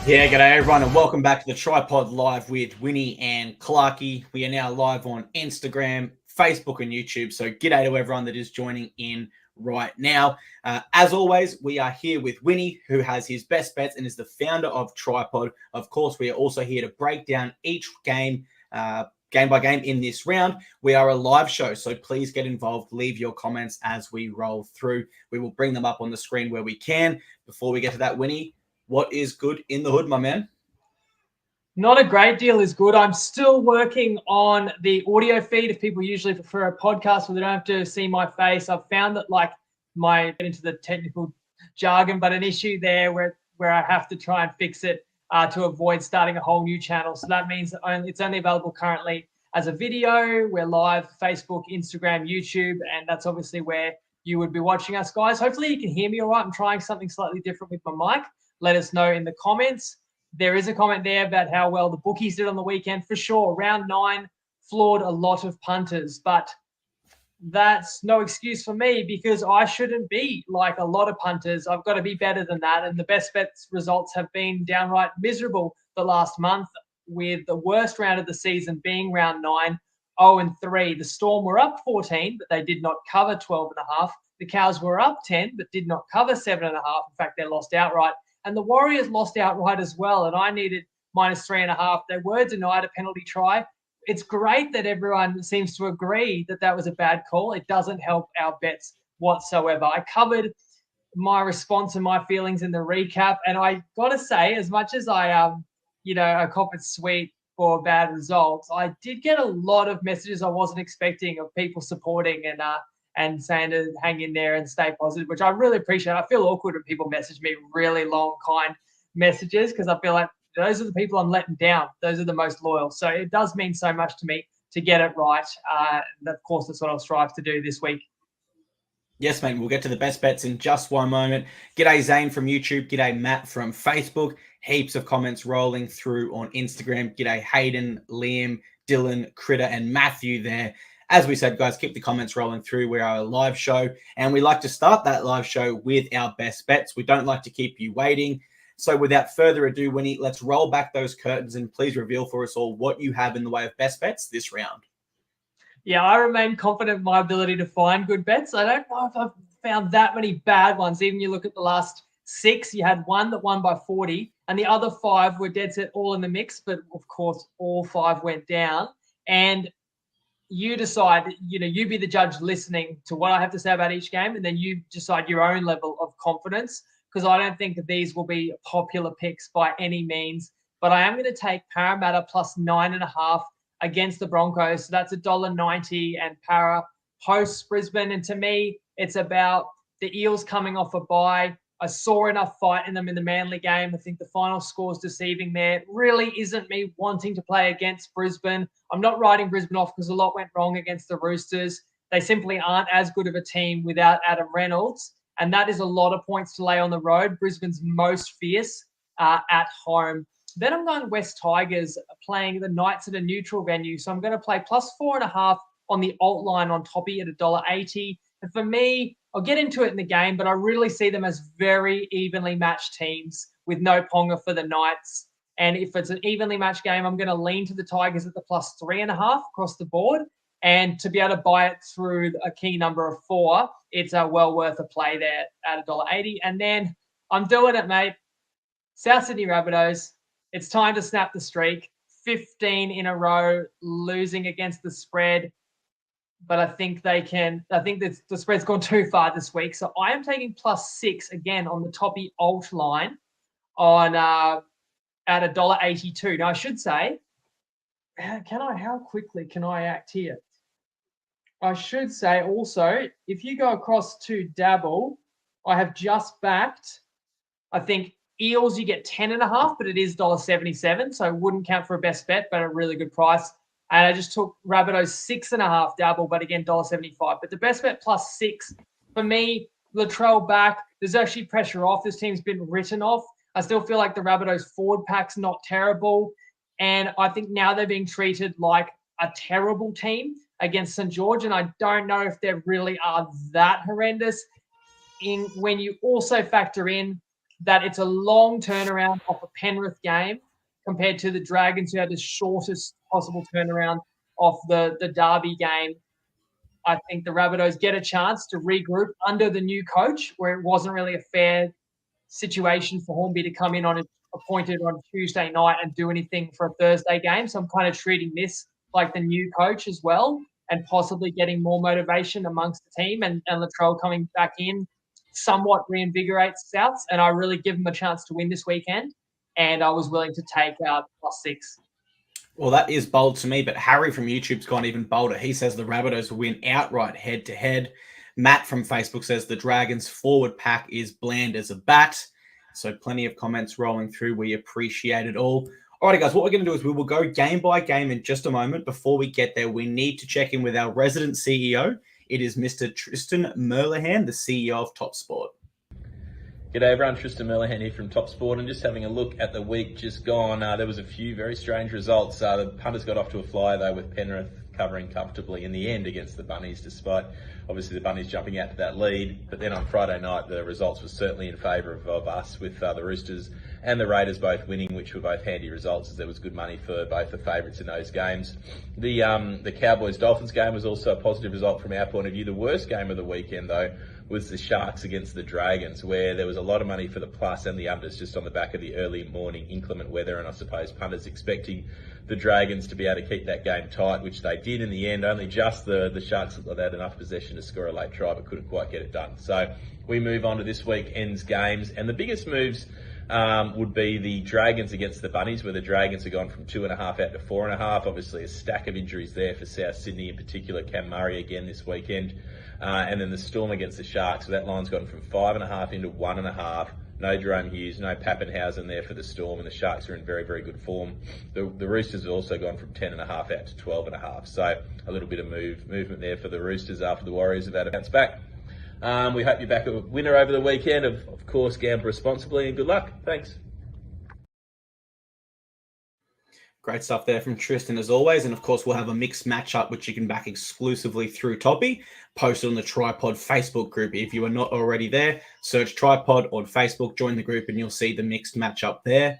Yeah, g'day everyone, and welcome back to the TryPod Live with Winnie and Clarky. We are now live on Instagram, Facebook, and YouTube. So g'day to everyone that is joining in right now. As always, we are here with Winnie, who has his best bets and is the founder of TryPod. Of course, we are also here to break down each game, game by game in this round. We are a live show, so please get involved. Leave your comments as we roll through. We will bring them up on the screen where we can. Before we get to that, Winnie, what is good in the hood, my man? Not a great deal is good. I'm still working on the audio feed. If people usually prefer a podcast where they don't have to see my face, I've found that get into the technical jargon, but an issue there where I have to try and fix it to avoid starting a whole new channel. So that means that it's only available currently as a video. We're live, Facebook, Instagram, YouTube, and that's obviously where you would be watching us, guys. Hopefully you can hear me all right. I'm trying something slightly different with my mic. Let us know in the comments. There is a comment there about how well the bookies did on the weekend. For sure, round 9 floored a lot of punters, but that's no excuse for me because I shouldn't be like a lot of punters. I've got to be better than that. And the best bets results have been downright miserable the last month, with the worst round of the season being round 9, 0-3. The Storm were up 14, but they did not cover 12.5. The Cows were up 10, but did not cover 7.5. In fact, they lost outright. And the Warriors lost outright as well, and I needed -3.5. They were denied a penalty try. It's great that everyone seems to agree that that was a bad call. It doesn't help our bets whatsoever. I covered my response and my feelings in the recap, and I got to say, as much as I cop it sweet for bad results, I did get a lot of messages I wasn't expecting of people supporting and saying to hang in there and stay positive, which I really appreciate. I feel awkward when people message me really long, kind messages because I feel like those are the people I'm letting down. Those are the most loyal. So it does mean so much to me to get it right. And of course, that's what I'll strive to do this week. Yes, mate. We'll get to the best bets in just one moment. G'day, Zane from YouTube. G'day, Matt from Facebook. Heaps of comments rolling through on Instagram. G'day, Hayden, Liam, Dylan, Critter, and Matthew there. As we said, guys, keep the comments rolling through. We are a live show, and we like to start that live show with our best bets. We don't like to keep you waiting. So without further ado, Winnie, let's roll back those curtains and please reveal for us all what you have in the way of best bets this round. Yeah, I remain confident in my ability to find good bets. I don't know if I've found that many bad ones. Even you look at the last 6, you had one that won by 40, and the other 5 were dead set all in the mix. But of course, all 5 went down. And you decide, you be the judge listening to what I have to say about each game, and then you decide your own level of confidence, because I don't think that these will be popular picks by any means. But I am going to take Parramatta plus 9.5 against the Broncos. So that's $1.90, and Para hosts Brisbane. And to me, it's about the Eels coming off a bye. I saw enough fight in them in the Manly game. I think the final score is deceiving there. It really isn't me wanting to play against Brisbane. I'm not writing Brisbane off because a lot went wrong against the Roosters. They simply aren't as good of a team without Adam Reynolds, and that is a lot of points to lay on the road. Brisbane's most fierce at home. Then I'm going West Tigers playing the Knights at a neutral venue. So I'm going to play plus 4.5 on the alt line on Toppy at $1.80. And for me, I'll get into it in the game, but I really see them as very evenly matched teams with no Ponga for the Knights. And if it's an evenly matched game, I'm going to lean to the Tigers at the plus 3.5 across the board. And to be able to buy it through a key number of 4, it's well worth a play there at $1.80. And then I'm doing it, mate. South Sydney Rabbitohs. It's time to snap the streak. 15 in a row losing against the spread. But I think they can. I think that the spread's gone too far this week. So I am taking plus 6 again on the Toppy alt line on at $1.82. Now I should say, how quickly can I act here? I should say also, if you go across to Dabble, I have just backed, I think Eels, you get 10.5, but it is $1.77. So it wouldn't count for a best bet, but a really good price. And I just took Rabbitohs 6.5 Dabble, but again, $1.75. But the best bet plus 6 for me, Latrell back. There's actually pressure off. This team's been written off. I still feel like the Rabbitohs forward pack's not terrible. And I think now they're being treated like a terrible team against St. George. And I don't know if they really are that horrendous. When you also factor in that it's a long turnaround off a Penrith game compared to the Dragons, who had the shortest possible turnaround off the Derby game. I think the Rabbitohs get a chance to regroup under the new coach, where it wasn't really a fair situation for Hornby to come in appointed on Tuesday night and do anything for a Thursday game. So I'm kind of treating this like the new coach as well, and possibly getting more motivation amongst the team, and Latrell coming back in somewhat reinvigorates Souths, and I really give them a chance to win this weekend, and I was willing to take +6. Well, that is bold to me, but Harry from YouTube's gone even bolder. He says the Rabbitohs will win outright head-to-head. Matt from Facebook says the Dragons' forward pack is bland as a bat. So plenty of comments rolling through. We appreciate it all. All right, guys, what we're going to do is we will go game by game in just a moment. Before we get there, we need to check in with our resident CEO. It is Mr. Tristan Merlehan, the CEO of Top Sport. G'day everyone, Tristan Merlehan here from Top Sport, and just having a look at the week just gone. There was a few very strange results. The punters got off to a flyer though, with Penrith covering comfortably in the end against the Bunnies, despite obviously the Bunnies jumping out to that lead. But then on Friday night, the results were certainly in favour of us, with the Roosters and the Raiders both winning, which were both handy results, as there was good money for both the favourites in those games. The Cowboys Dolphins game was also a positive result from our point of view. The worst game of the weekend though was the Sharks against the Dragons, where there was a lot of money for the plus and the unders, just on the back of the early morning inclement weather, and I suppose punters expecting the Dragons to be able to keep that game tight, which they did in the end. Only just the Sharks had enough possession to score a late try, but couldn't quite get it done. So we move on to this weekend's games, and the biggest moves would be the Dragons against the Bunnies, where the Dragons have gone from 2.5 out to 4.5. Obviously a stack of injuries there for South Sydney, in particular Cam Murray again this weekend. And then the Storm against the Sharks, so that line's gone from 5.5 into 1.5. No Jerome Hughes, no Pappenhausen there for the Storm, and the Sharks are in very, very good form. The Roosters have also gone from 10.5 out to 12.5. So a little bit of movement there for the Roosters after the Warriors have had a bounce back. We hope you're back a winner over the weekend. Of course, gamble responsibly, and good luck. Thanks. Great stuff there from Tristan as always. And of course, we'll have a mixed matchup, which you can back exclusively through Toppy, posted on the TryPod Facebook group. If you are not already there, search TryPod on Facebook, join the group, and you'll see the mixed matchup there.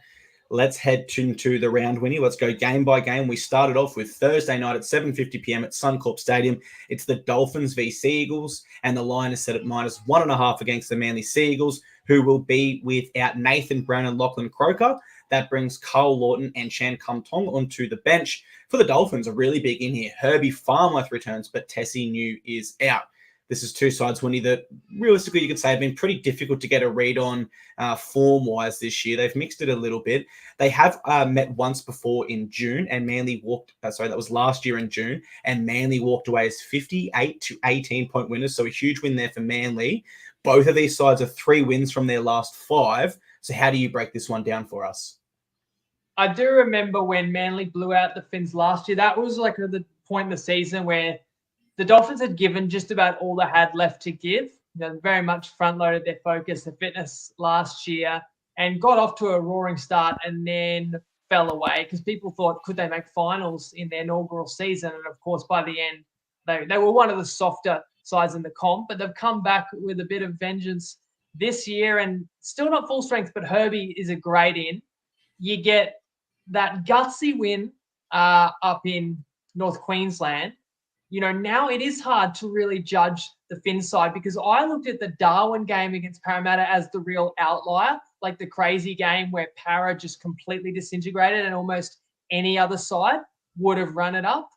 Let's head into the round, Winnie. Let's go game by game. We started off with Thursday night at 7:50 p.m. at Suncorp Stadium. It's the Dolphins v Sea Eagles, and the line is set at -1.5 against the Manly Sea Eagles, who will be without Nathan Brown and Lachlan Croker. That brings Carl Lawton and Chan Kum Tong onto the bench. For the Dolphins, a really big in here. Herbie Farmworth returns, but Tessie New is out. This is two sides, Winnie, that realistically you could say have been pretty difficult to get a read on form-wise this year. They've mixed it a little bit. They have met once before in June, and Manly that was last year in June, and Manly walked away as 58 to 18-point winners, so a huge win there for Manly. Both of these sides are 3 wins from their last 5. So how do you break this one down for us? I do remember when Manly blew out the Finns last year. That was like the point in the season where the Dolphins had given just about all they had left to give. Very much front-loaded their focus, their fitness last year, and got off to a roaring start and then fell away because people thought, could they make finals in their inaugural season? And, of course, by the end, they were one of the softer sides in the comp, but they've come back with a bit of vengeance this year, and still not full strength, but Herbie is a great in. You get that gutsy win up in North Queensland. Now it is hard to really judge the Finn side, because I looked at the Darwin game against Parramatta as the real outlier, like the crazy game where Para just completely disintegrated and almost any other side would have run it up.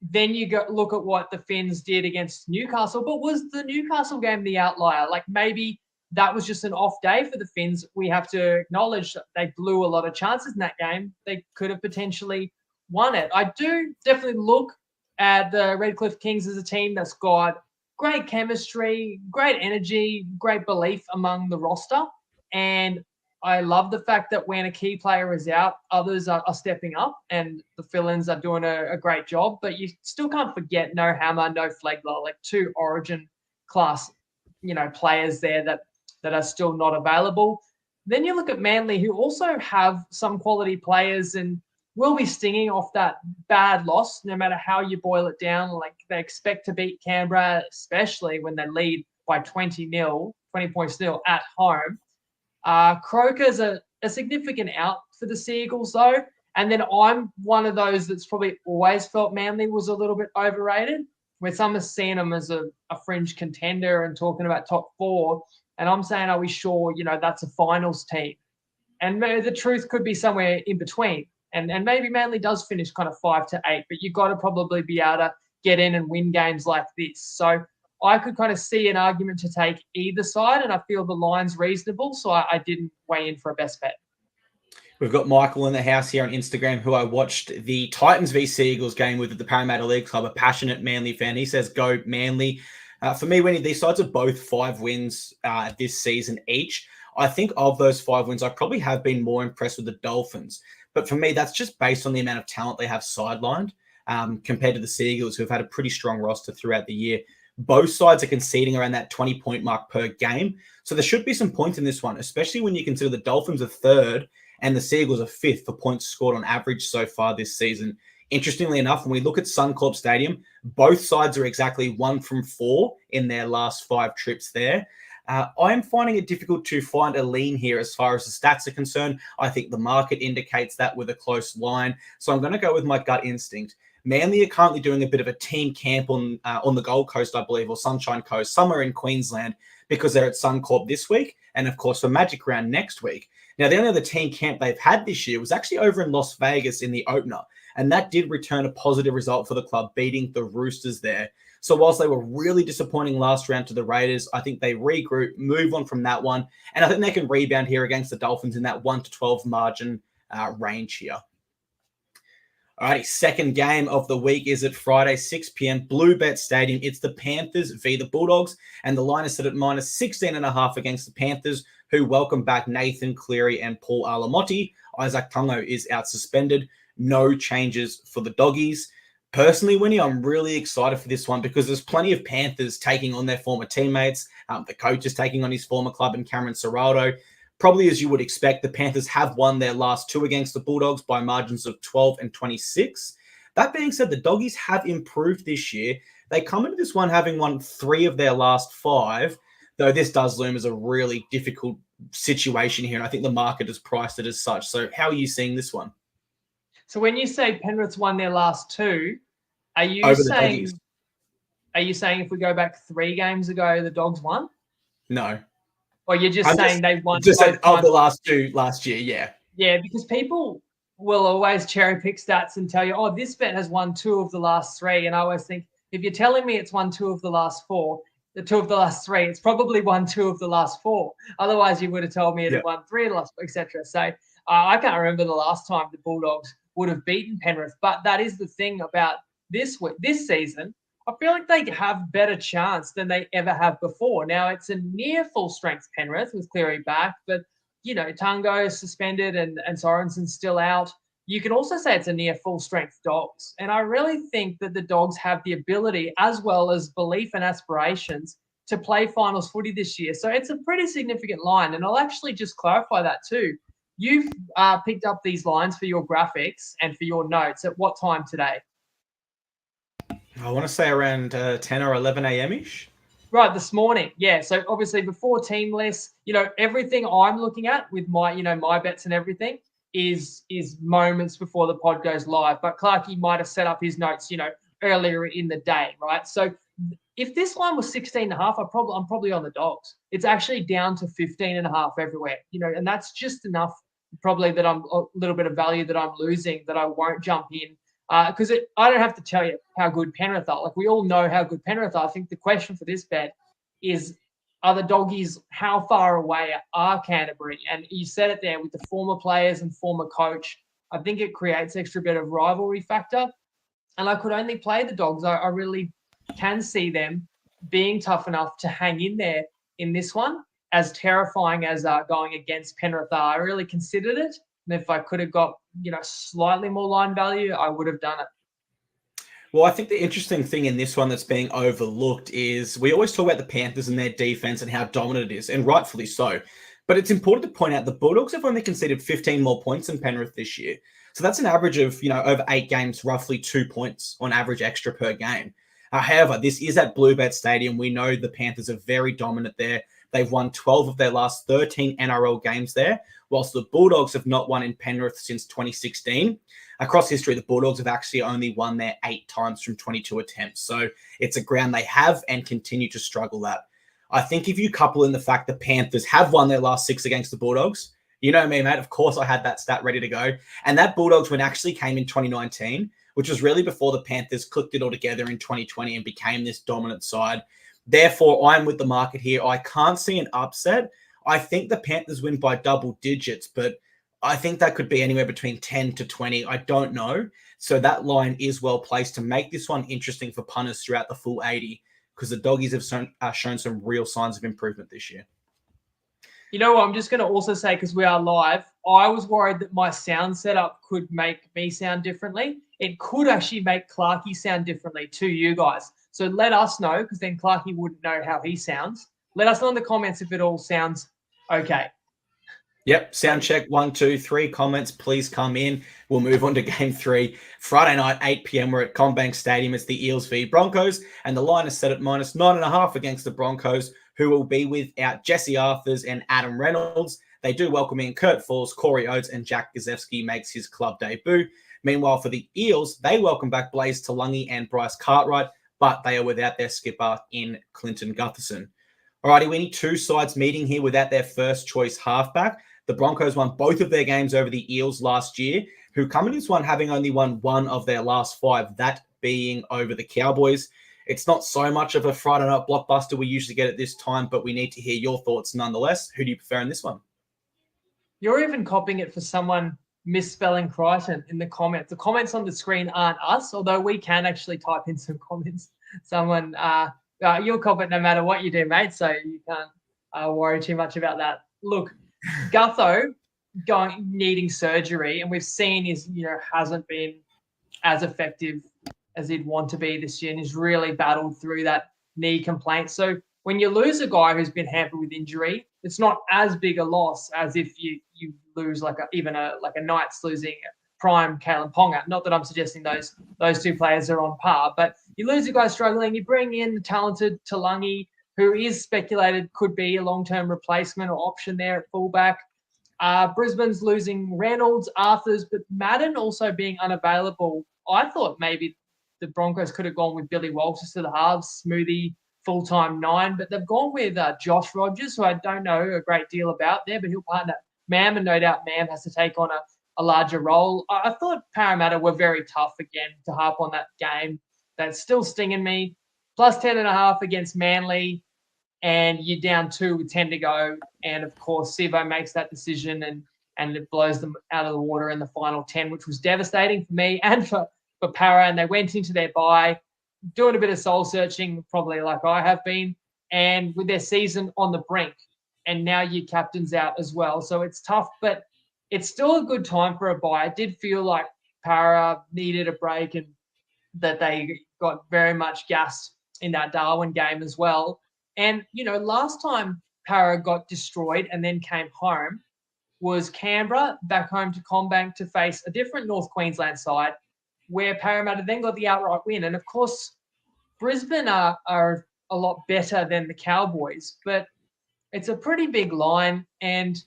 Then you look at what the Finns did against Newcastle, but was the Newcastle game the outlier? Like maybe that was just an off day for the Finns. We have to acknowledge that they blew a lot of chances in that game. They could have potentially won it. I do definitely look at the Redcliffe Kings as a team that's got great chemistry, great energy, great belief among the roster. And I love the fact that when a key player is out, others are stepping up, and the fill-ins are doing a great job. But you still can't forget no Hammer, no Flegler, like 2 Origin class, players there that are still not available. Then you look at Manly, who also have some quality players and will be stinging off that bad loss, no matter how you boil it down. Like they expect to beat Canberra, especially when they lead by 20 points nil at home. Croker's a significant out for the Seagulls, though. And then I'm one of those that's probably always felt Manly was a little bit overrated, where some are seeing them as a fringe contender and talking about top 4. And I'm saying, are we sure, that's a finals team? And the truth could be somewhere in between. And maybe Manly does finish kind of 5 to 8, but you've got to probably be able to get in and win games like this. So I could kind of see an argument to take either side, and I feel the line's reasonable, so I didn't weigh in for a best bet. We've got Michael in the house here on Instagram, who I watched the Titans v Seagulls game with at the Parramatta League Club, a passionate Manly fan. He says, go Manly. For me, Winnie, these sides are both 5 wins this season each. I think of those 5 wins, I probably have been more impressed with the Dolphins. But for me, that's just based on the amount of talent they have sidelined compared to the Seagulls, who have had a pretty strong roster throughout the year. Both sides are conceding around that 20-point mark per game. So there should be some points in this one, especially when you consider the Dolphins are 3rd and the Seagulls are 5th for points scored on average so far this season. Interestingly enough, when we look at Suncorp Stadium, both sides are exactly 1 from 4 in their last 5 trips there. I'm finding it difficult to find a lean here as far as the stats are concerned. I think the market indicates that with a close line. So I'm going to go with my gut instinct. Manly are currently doing a bit of a team camp on the Gold Coast, I believe, or Sunshine Coast, somewhere in Queensland, because they're at Suncorp this week. And, of course, for Magic Round next week. Now, the only other team camp they've had this year was actually over in Las Vegas in the opener. And that did return a positive result for the club, beating the Roosters there. So whilst they were really disappointing last round to the Raiders, I think they regroup, move on from that one. And I think they can rebound here against the Dolphins in that 1-12 margin range here. Alrighty, second game of the week is at Friday, 6 p.m. Bluebet Stadium. It's the Panthers v. the Bulldogs, and the line is set at -16.5 against the Panthers, who welcome back Nathan Cleary and Paul Alamotti. Isaac Tungo is out suspended. No changes for the Doggies. Personally, Winnie, I'm really excited for this one because there's plenty of Panthers taking on their former teammates. The coach is taking on his former club in Cameron Serrato. Probably as you would expect, the Panthers have won their last 2 against the Bulldogs by margins of 12 and 26. That being said, the Doggies have improved this year. They come into this one having won 3 of their last 5, though this does loom as a really difficult situation here, and I think the market has priced it as such. So how are you seeing this one? So when you say Penrith's won their last 2, are you saying if we go back 3 games ago, the Dogs won? No. Or you're just saying they won just both of the last 2 last year, yeah. Yeah, because people will always cherry pick stats and tell you, oh, this bet has won 2 of the last 3. And I always think, if you're telling me it's won 2 of the last 4, the 2 of the last 3, it's probably won 2 of the last 4. Otherwise, you would have told me it had won 3 of the last 4, etc. So I can't remember the last time the Bulldogs would have beaten Penrith. But that is the thing about this season. I feel like they have better chance than they ever have before. Now, it's a near full-strength Penrith with Cleary back, but, Tungo is suspended and Sorensen's still out. You can also say it's a near full-strength Dogs. And I really think that the Dogs have the ability, as well as belief and aspirations, to play finals footy this year. So it's a pretty significant line. And I'll actually just clarify that too. You've picked up these lines for your graphics and for your notes at what time today? I want to say around 10 or 11 a.m.-ish. Right, this morning. Yeah, so obviously before team lists, everything I'm looking at with my, my bets and everything is moments before the pod goes live. But Clarkey might have set up his notes, earlier in the day, right? So if this line was 16.5, I'm probably on the Dogs. It's actually down to 15.5 everywhere, and that's just enough probably that I'm a little bit of value that I'm losing that I won't jump in. Because I don't have to tell you how good Penrith are. Like, we all know how good Penrith are. I think the question for this bet is, are the Doggies, how far away are Canterbury? And you said it there with the former players and former coach. I think it creates extra bit of rivalry factor. And I could only play the Dogs. I really can see them being tough enough to hang in there in this one, as terrifying as going against Penrith are. I really considered it. And if I could have got, slightly more line value, I would have done it. Well, I think the interesting thing in this one that's being overlooked is we always talk about the Panthers and their defense and how dominant it is, and rightfully so. But it's important to point out the Bulldogs have only conceded 15 more points than Penrith this year. So that's an average of, over 8 games, roughly 2 points on average extra per game. However, this is at Bluebet Stadium. We know the Panthers are very dominant there. They've won 12 of their last 13 NRL games there, whilst the Bulldogs have not won in Penrith since 2016. Across history, the Bulldogs have actually only won there 8 times from 22 attempts. So it's a ground they have and continue to struggle at. I think if you couple in the fact the Panthers have won their last 6 against the Bulldogs, you know me, mate, of course I had that stat ready to go. And that Bulldogs win actually came in 2019, which was really before the Panthers clicked it all together in 2020 and became this dominant side. Therefore, I'm with the market here. I can't see an upset. I think the Panthers win by double digits, but I think that could be anywhere between 10 to 20. I don't know. So that line is well placed to make this one interesting for punters throughout the full 80, because the Doggies have shown some real signs of improvement this year. You know what? I'm just going to also say, because we are live, I was worried that my sound setup could make me sound differently. It could actually make Clarkey sound differently to you guys. So let us know, because then Clarkey wouldn't know how he sounds. Let us know in the comments if it all sounds okay. Yep, sound check 1, 2, 3 comments. Please come in. We'll move on to game 3. Friday night, 8 p.m. We're at CommBank Stadium. It's the Eels v Broncos, and the line is set at -9.5 against the Broncos, who will be without Jesse Arthurs and Adam Reynolds. They do welcome in Kurt Falls, Corey Oates, and Jack Gazewski makes his club debut. Meanwhile, for the Eels, they welcome back Blaze Talungi and Bryce Cartwright, but they are without their skipper in Clinton Gutherson. Alrighty, we need 2 sides meeting here without their first choice halfback. The Broncos won both of their games over the Eels last year, who come in this one having only won 1 of their last 5, that being over the Cowboys. It's not so much of a Friday night blockbuster we usually get at this time, but we need to hear your thoughts nonetheless. Who do you prefer in this one? You're even copying it for someone misspelling Crichton in the comments. The comments on the screen aren't us, although we can actually type in some comments. Someone, you'll copy it no matter what you do, mate, so you can't worry too much about that. Look, Gutho needing surgery, and we've seen hasn't been as effective as he'd want to be this year, and he's really battled through that knee complaint. So when you lose a guy who's been hampered with injury, it's not as big a loss as if you lose like a Knights losing prime Kalen Ponga. Not that I'm suggesting those 2 players are on par, but you lose a guy struggling, you bring in the talented Talungi, who is speculated could be a long-term replacement or option there at fullback. Brisbane's losing Reynolds, Arthurs, but Madden also being unavailable. I thought maybe the Broncos could have gone with Billy Walters to the halves, Smoothie, full-time 9, but they've gone with Josh Rogers, who I don't know a great deal about there, but he'll partner Mam, and no doubt Mam has to take on a larger role. I thought Parramatta were very tough again, to harp on that game. That's still stinging me. Plus 10.5 against Manly, and you're down 2 with 10 to go. And, of course, Sivo makes that decision and it blows them out of the water in the final 10, which was devastating for me and for Para. And they went into their bye, doing a bit of soul-searching, probably like I have been, and with their season on the brink. And now your captain's out as well. So it's tough, but it's still a good time for a bye. It did feel like Para needed a break and that they got very much gassed in that Darwin game as well. And, last time Para got destroyed and then came home was Canberra, back home to CommBank to face a different North Queensland side, where Parramatta then got the outright win. And, of course, Brisbane are a lot better than the Cowboys, but it's a pretty big line, and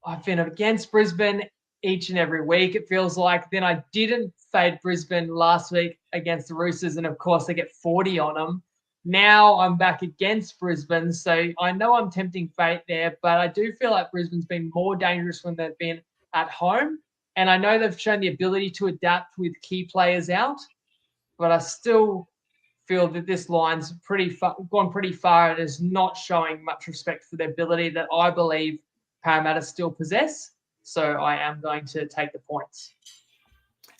I've been against Brisbane each and every week, it feels like. Then I didn't fade Brisbane last week against the Roosters, and, of course, they get 40 on them. Now I'm back against Brisbane, so I know I'm tempting fate there, but I do feel like Brisbane's been more dangerous when they've been at home, and I know they've shown the ability to adapt with key players out, but I still feel that this line's gone pretty far and is not showing much respect for the ability that I believe Parramatta still possess. So I am going to take the points.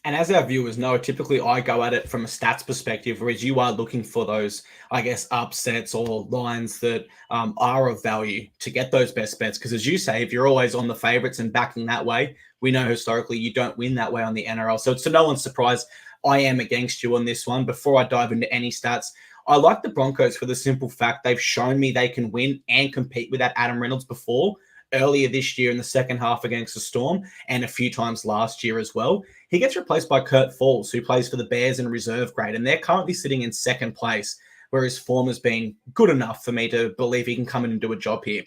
And as our viewers know, typically I go at it from a stats perspective, whereas you are looking for those, I guess, upsets or lines that are of value to get those best bets. Because as you say, if you're always on the favourites and backing that way, we know historically you don't win that way on the NRL. So it's to no one's surprise I am against you on this one. Before I dive into any stats, I like the Broncos for the simple fact they've shown me they can win and compete with that Adam Reynolds before. Earlier this year in the second half against the Storm, and a few times last year as well. He gets replaced by Kurt Falls, who plays for the Bears in reserve grade, and they're currently sitting in second place. where his form has been good enough for me to believe he can come in and do a job here.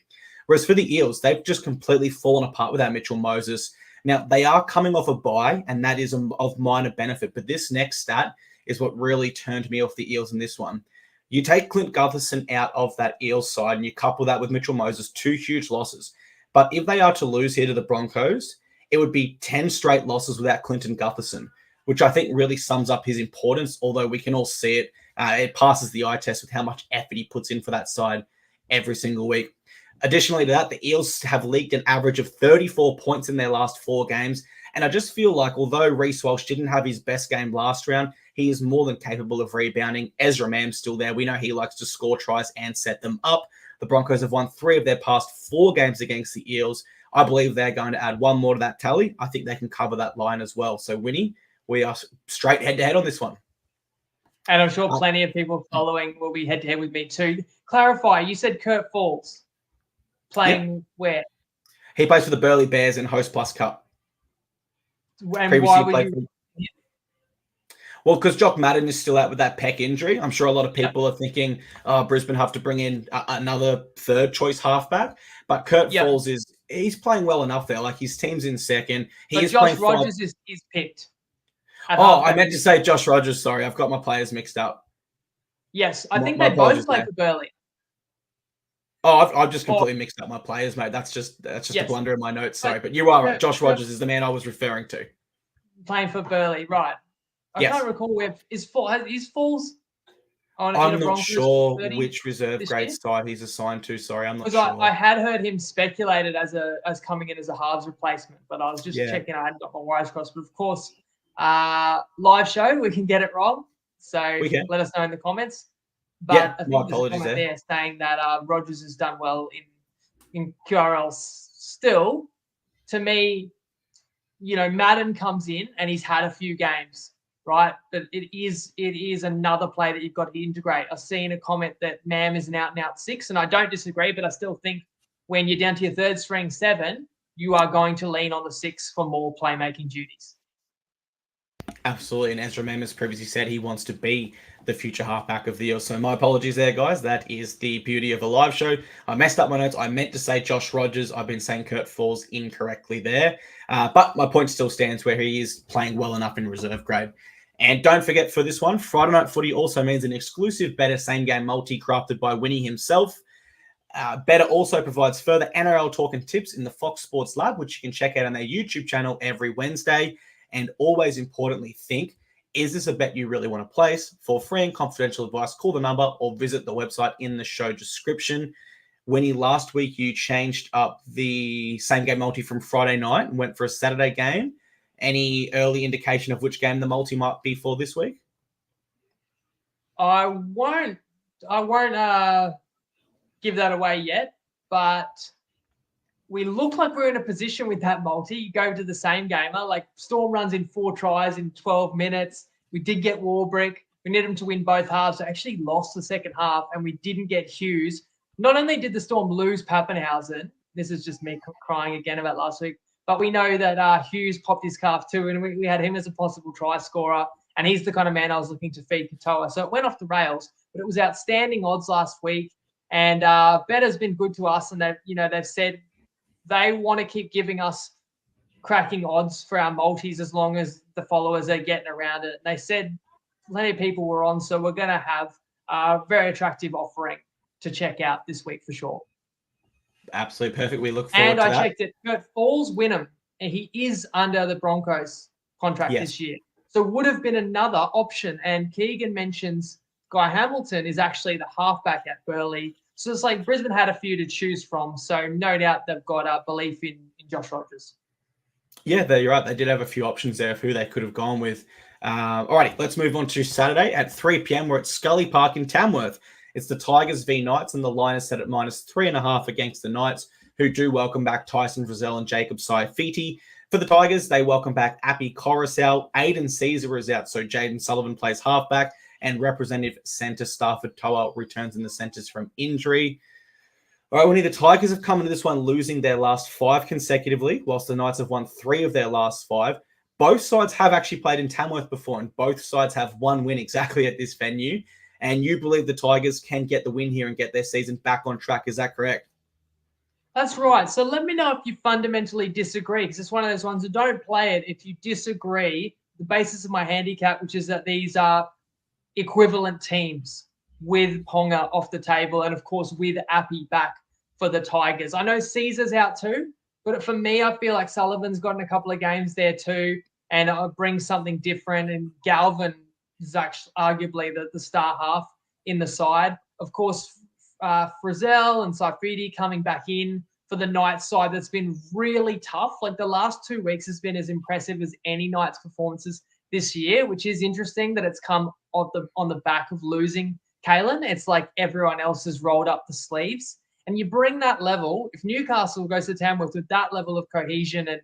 Whereas for the Eels, they've just completely fallen apart without Mitchell Moses. Now, they are coming off a bye, and that is of minor benefit. But this next stat is what really turned me off the Eels in this one. You take Clint Gutherson out of that Eels side, and you couple that with Mitchell Moses, 2 huge losses. But if they are to lose here to the Broncos, it would be 10 straight losses without Clinton Gutherson, which I think really sums up his importance, although we can all see it. It passes the eye test with how much effort he puts in for that side every single week. Additionally to that, the Eels have leaked an average of 34 points in their last 4 games. And I just feel like although Reece Walsh didn't have his best game last round, he is more than capable of rebounding. Ezra Mam's still there. We know he likes to score tries and set them up. The Broncos have won 3 of their past 4 games against the Eels. I believe they're going to add 1 more to that tally. I think they can cover that line as well. So, Winnie, we are straight head-to-head on this one. And I'm sure plenty of people following will be head-to-head with me too. Clarify, you said Kurt Falls playing where? He plays for the Burleigh Bears in Host Plus Cup. And why would you... Well, because Jock Madden is still out with that pec injury. I'm sure a lot of people are thinking, Brisbane have to bring in another third-choice halfback. But Kurt Falls he's playing well enough there. Like, his team's in second. Josh Rogers is picked. I meant to say Josh Rogers. Sorry, I've got my players mixed up. Yes, I think they both play for Burleigh. Oh, I've just completely mixed up my players, mate. That's just a blunder in my notes. Sorry, but you are right. Josh Rogers is the man I was referring to. Playing for Burleigh, right? I can't recall where is Falls. I'm not sure which reserve grade side he's assigned to. Sorry, I'm not sure. I had heard him speculated as coming in as a halves replacement, but I was just checking. I hadn't got my wires crossed. But of course, live show, we can get it wrong. So let us know in the comments. But I think there's a comment there saying that Rogers has done well in QRL still. To me, Madden comes in and he's had a few games, right? But it is another play that you've got to integrate. I've seen a comment that Mam is an out-and-out 6, and I don't disagree, but I still think when you're down to your third string 7, you are going to lean on the 6 for more playmaking duties. Absolutely, and Ezra Mam has previously said he wants to be the future halfback of the Eels. So my apologies there, guys. That is the beauty of a live show. I messed up my notes. I meant to say Josh Rogers. I've been saying Kurt Falls incorrectly there. But my point still stands where he is playing well enough in reserve grade. And don't forget for this one, Friday Night Footy also means an exclusive Better same-game multi crafted by Winnie himself. Better also provides further NRL talk and tips in the Fox Sports Lab, which you can check out on their YouTube channel every Wednesday. And always importantly, think, is this a bet you really want to place? For free and confidential advice, call the number or visit the website in the show description. Winnie, last week you changed up the same game multi from Friday night and went for a Saturday game. Any early indication of which game the multi might be for this week? I won't give that away yet, but we look like we're in a position with that multi. You go to the same gamer, like Storm runs in 4 tries in 12 minutes. We did get Warbrick. We need them to win both halves. They actually lost the second half, and we didn't get Tues. Not only did the Storm lose Pappenhausen, this is just me crying again about last week, but we know that Hughes popped his calf too, and we had him as a possible try scorer, and he's the kind of man I was looking to feed Katoa. So it went off the rails, but it was outstanding odds last week, and Better's been good to us, and they've said they want to keep giving us cracking odds for our multis as long as the followers are getting around it. They said plenty of people were on, so we're going to have a very attractive offering to check out this week for sure. Absolutely perfect. We look forward to that. And I checked it. Kurt Falls, Wynnum, and he is under the Broncos contract this year. So would have been another option. And Keegan mentions Guy Hamilton is actually the halfback at Burleigh. So it's like Brisbane had a few to choose from. So no doubt they've got a belief in Josh Rogers. Yeah, you're right. They did have a few options there of who they could have gone with. All righty, let's move on to Saturday at 3 p.m. We're at Scully Park in Tamworth. It's the Tigers v Knights, and the line is set at -3.5 against the Knights, who do welcome back Tyson Frizzell and Jacob Saifiti. For the Tigers, they welcome back Appy Coruscant. Aiden Caesar is out, so Jaden Sullivan plays halfback, and representative centre Stafford Toa returns in the centres from injury. All right, Winnie, the Tigers have come into this one losing their last 5 consecutively, whilst the Knights have won 3 of their last 5. Both sides have actually played in Tamworth before, and both sides have one win exactly at this venue. and you believe the Tigers can get the win here and get their season back on track. Is that correct? That's right. So let me know if you fundamentally disagree, because it's one of those ones that don't play it if you disagree. The basis of my handicap, which is that these are equivalent teams with Ponga off the table and, of course, with Appy back for the Tigers. I know Caesar's out too, but for me, I feel like Sullivan's gotten a couple of games there too, and it brings something different. And Galvin is actually arguably the star half in the side. Of course, Frizzell and Saifidi coming back in for the Knights side. That's been really tough. Like the last 2 weeks has been as impressive as any Knights performances this year, which is interesting that it's come on the back of losing Kalen. It's like everyone else has rolled up the sleeves. And you bring that level, if Newcastle goes to Tamworth with that level of cohesion and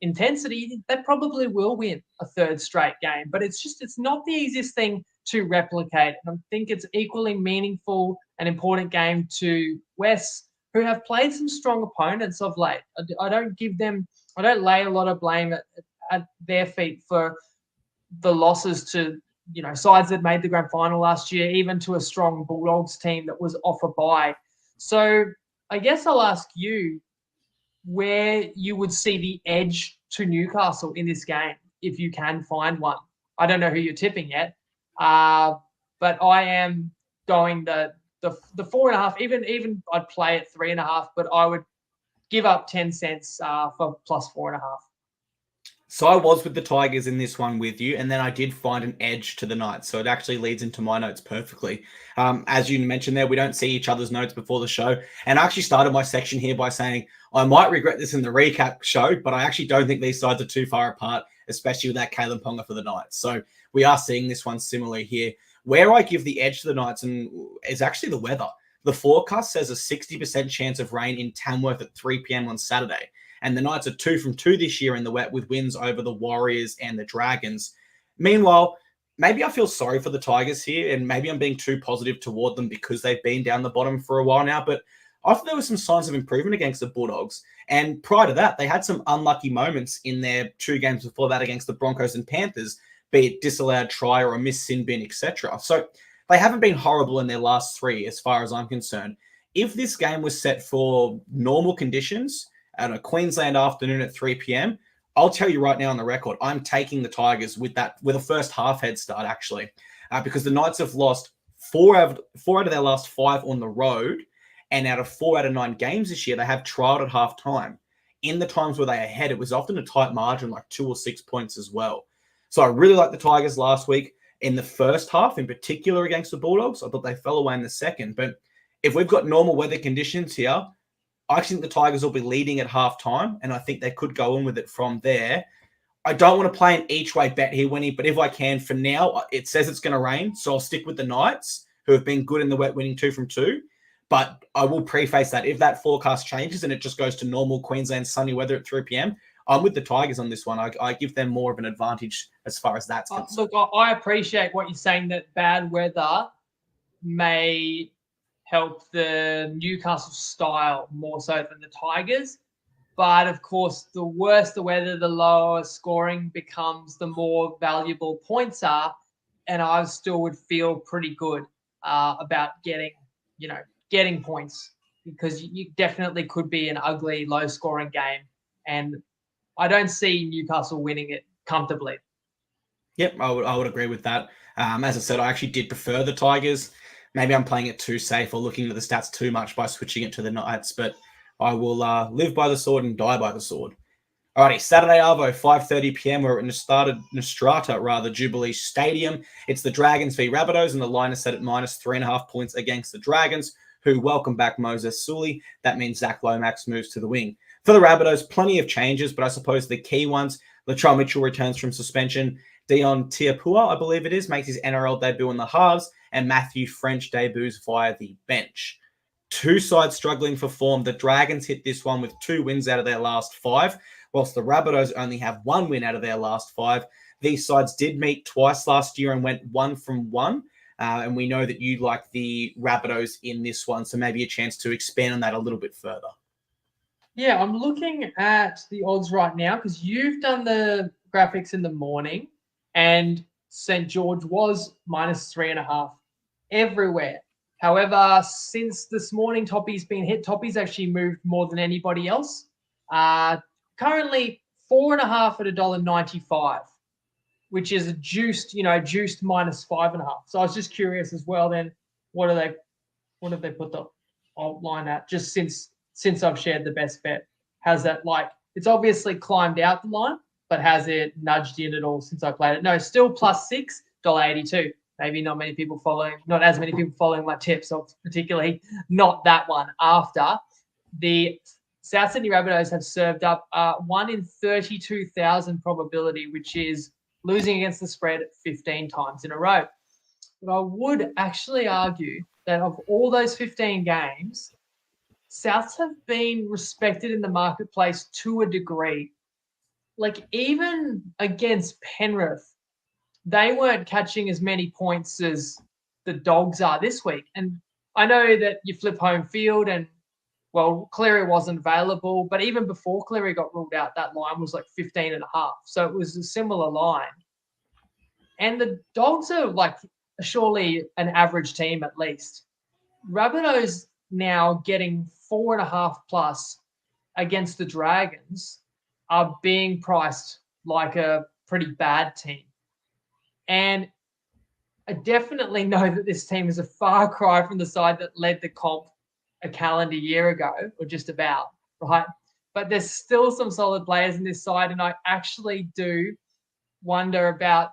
intensity, they probably will win a third straight game. But it's not the easiest thing to replicate. And I think it's equally meaningful and important game to West, who have played some strong opponents of late. I don't lay a lot of blame at their feet for the losses to, sides that made the grand final last year, even to a strong Bulldogs team that was off a bye. So I guess I'll ask you where you would see the edge to Newcastle in this game, if you can find one. I don't know who you're tipping yet, but I am going the 4.5. Even I'd play at 3.5, but I would give up 10 cents for plus 4.5. So I was with the Tigers in this one with you, and then I did find an edge to the Knights. So it actually leads into my notes perfectly. As you mentioned there, we don't see each other's notes before the show. And I actually started my section here by saying I might regret this in the recap show, but I actually don't think these sides are too far apart, especially with that Kalen Ponga for the Knights. So we are seeing this one similarly here. Where I give the edge to the Knights is actually the weather. The forecast says a 60% chance of rain in Tamworth at 3 p.m. on Saturday. And the Knights are 2 from 2 this year in the wet with wins over the Warriors and the Dragons. Meanwhile, maybe I feel sorry for the Tigers here, and maybe I'm being too positive toward them because they've been down the bottom for a while now. But I thought there were some signs of improvement against the Bulldogs. And prior to that, they had some unlucky moments in their 2 games before that against the Broncos and Panthers, be it disallowed try or a missed sin bin, etc. So they haven't been horrible in their last 3 as far as I'm concerned. If this game was set for normal conditions at a Queensland afternoon at 3 p.m., I'll tell you right now on the record, I'm taking the Tigers with a first half head start, actually, because the Knights have lost 4 out of their last 5 on the road, and out of 4 out of 9 games this year, they have trialed at half time. In the times where they are ahead, it was often a tight margin, like 2 or 6 points as well. So I really liked the Tigers last week. In the first half, in particular against the Bulldogs, I thought they fell away in the second. But if we've got normal weather conditions here, I think the Tigers will be leading at halftime, and I think they could go on with it from there. I don't want to play an each-way bet here, Winnie, but if I can, for now, it says it's going to rain, so I'll stick with the Knights, who have been good in the wet, winning 2 from 2. But I will preface that if that forecast changes and it just goes to normal Queensland sunny weather at 3 p.m., I'm with the Tigers on this one. I give them more of an advantage as far as that's concerned. Look, I appreciate what you're saying, that bad weather may help the Newcastle style more so than the Tigers. But, of course, the worse the weather, the lower scoring becomes, the more valuable points are. And I still would feel pretty good about getting points, because you definitely could be an ugly, low-scoring game. And I don't see Newcastle winning it comfortably. Yep, I would agree with that. As I said, I actually did prefer the Tigers. Maybe I'm playing it too safe or looking at the stats too much by switching it to the Knights, but I will live by the sword and die by the sword. Alrighty, Saturday Arvo, 5:30 p.m. We're at Nostrata, Jubilee Stadium. It's the Dragons v Rabbitohs, and the line is set at -3.5 points against the Dragons, who welcome back Moses Sully. That means Zach Lomax moves to the wing. For the Rabbitohs, plenty of changes, but I suppose the key ones, Latrell Mitchell returns from suspension. Dion Tiapua, I believe it is, makes his NRL debut in the halves, and Matthew French debuts via the bench. 2 sides struggling for form. The Dragons hit this one with 2 wins out of their last 5, whilst the Rabbitohs only have 1 win out of their last 5. These sides did meet twice last year and went 1 from 1. And we know that you like the Rabbitohs in this one, so maybe a chance to expand on that a little bit further. Yeah, I'm looking at the odds right now because you've done the graphics in the morning, and St. George was -3.5 everywhere. However, since this morning Toppy's been hit, Toppy's actually moved more than anybody else. Currently 4.5 at $1.95, which is a juiced minus 5.5. So I was just curious as well. Then what have they put the alt line at? Just since I've shared the best bet, has that it's obviously climbed out the line, but has it nudged in at all since I played it? No, still plus $6.82. Maybe not as many people following my tips, so particularly not that one. After the South Sydney Rabbitohs have served up 1 in 32,000 probability, which is losing against the spread 15 times in a row. But I would actually argue that of all those 15 games, Souths have been respected in the marketplace to a degree. Even against Penrith, they weren't catching as many points as the Dogs are this week. And I know that you flip home field and, Cleary wasn't available, but even before Cleary got ruled out, that line was 15.5. So it was a similar line. And the Dogs are surely an average team at least. Rabbitohs now getting 4.5 plus against the Dragons are being priced like a pretty bad team. And I definitely know that this team is a far cry from the side that led the comp a calendar year ago, or just about, right? But there's still some solid players in this side, and I actually do wonder about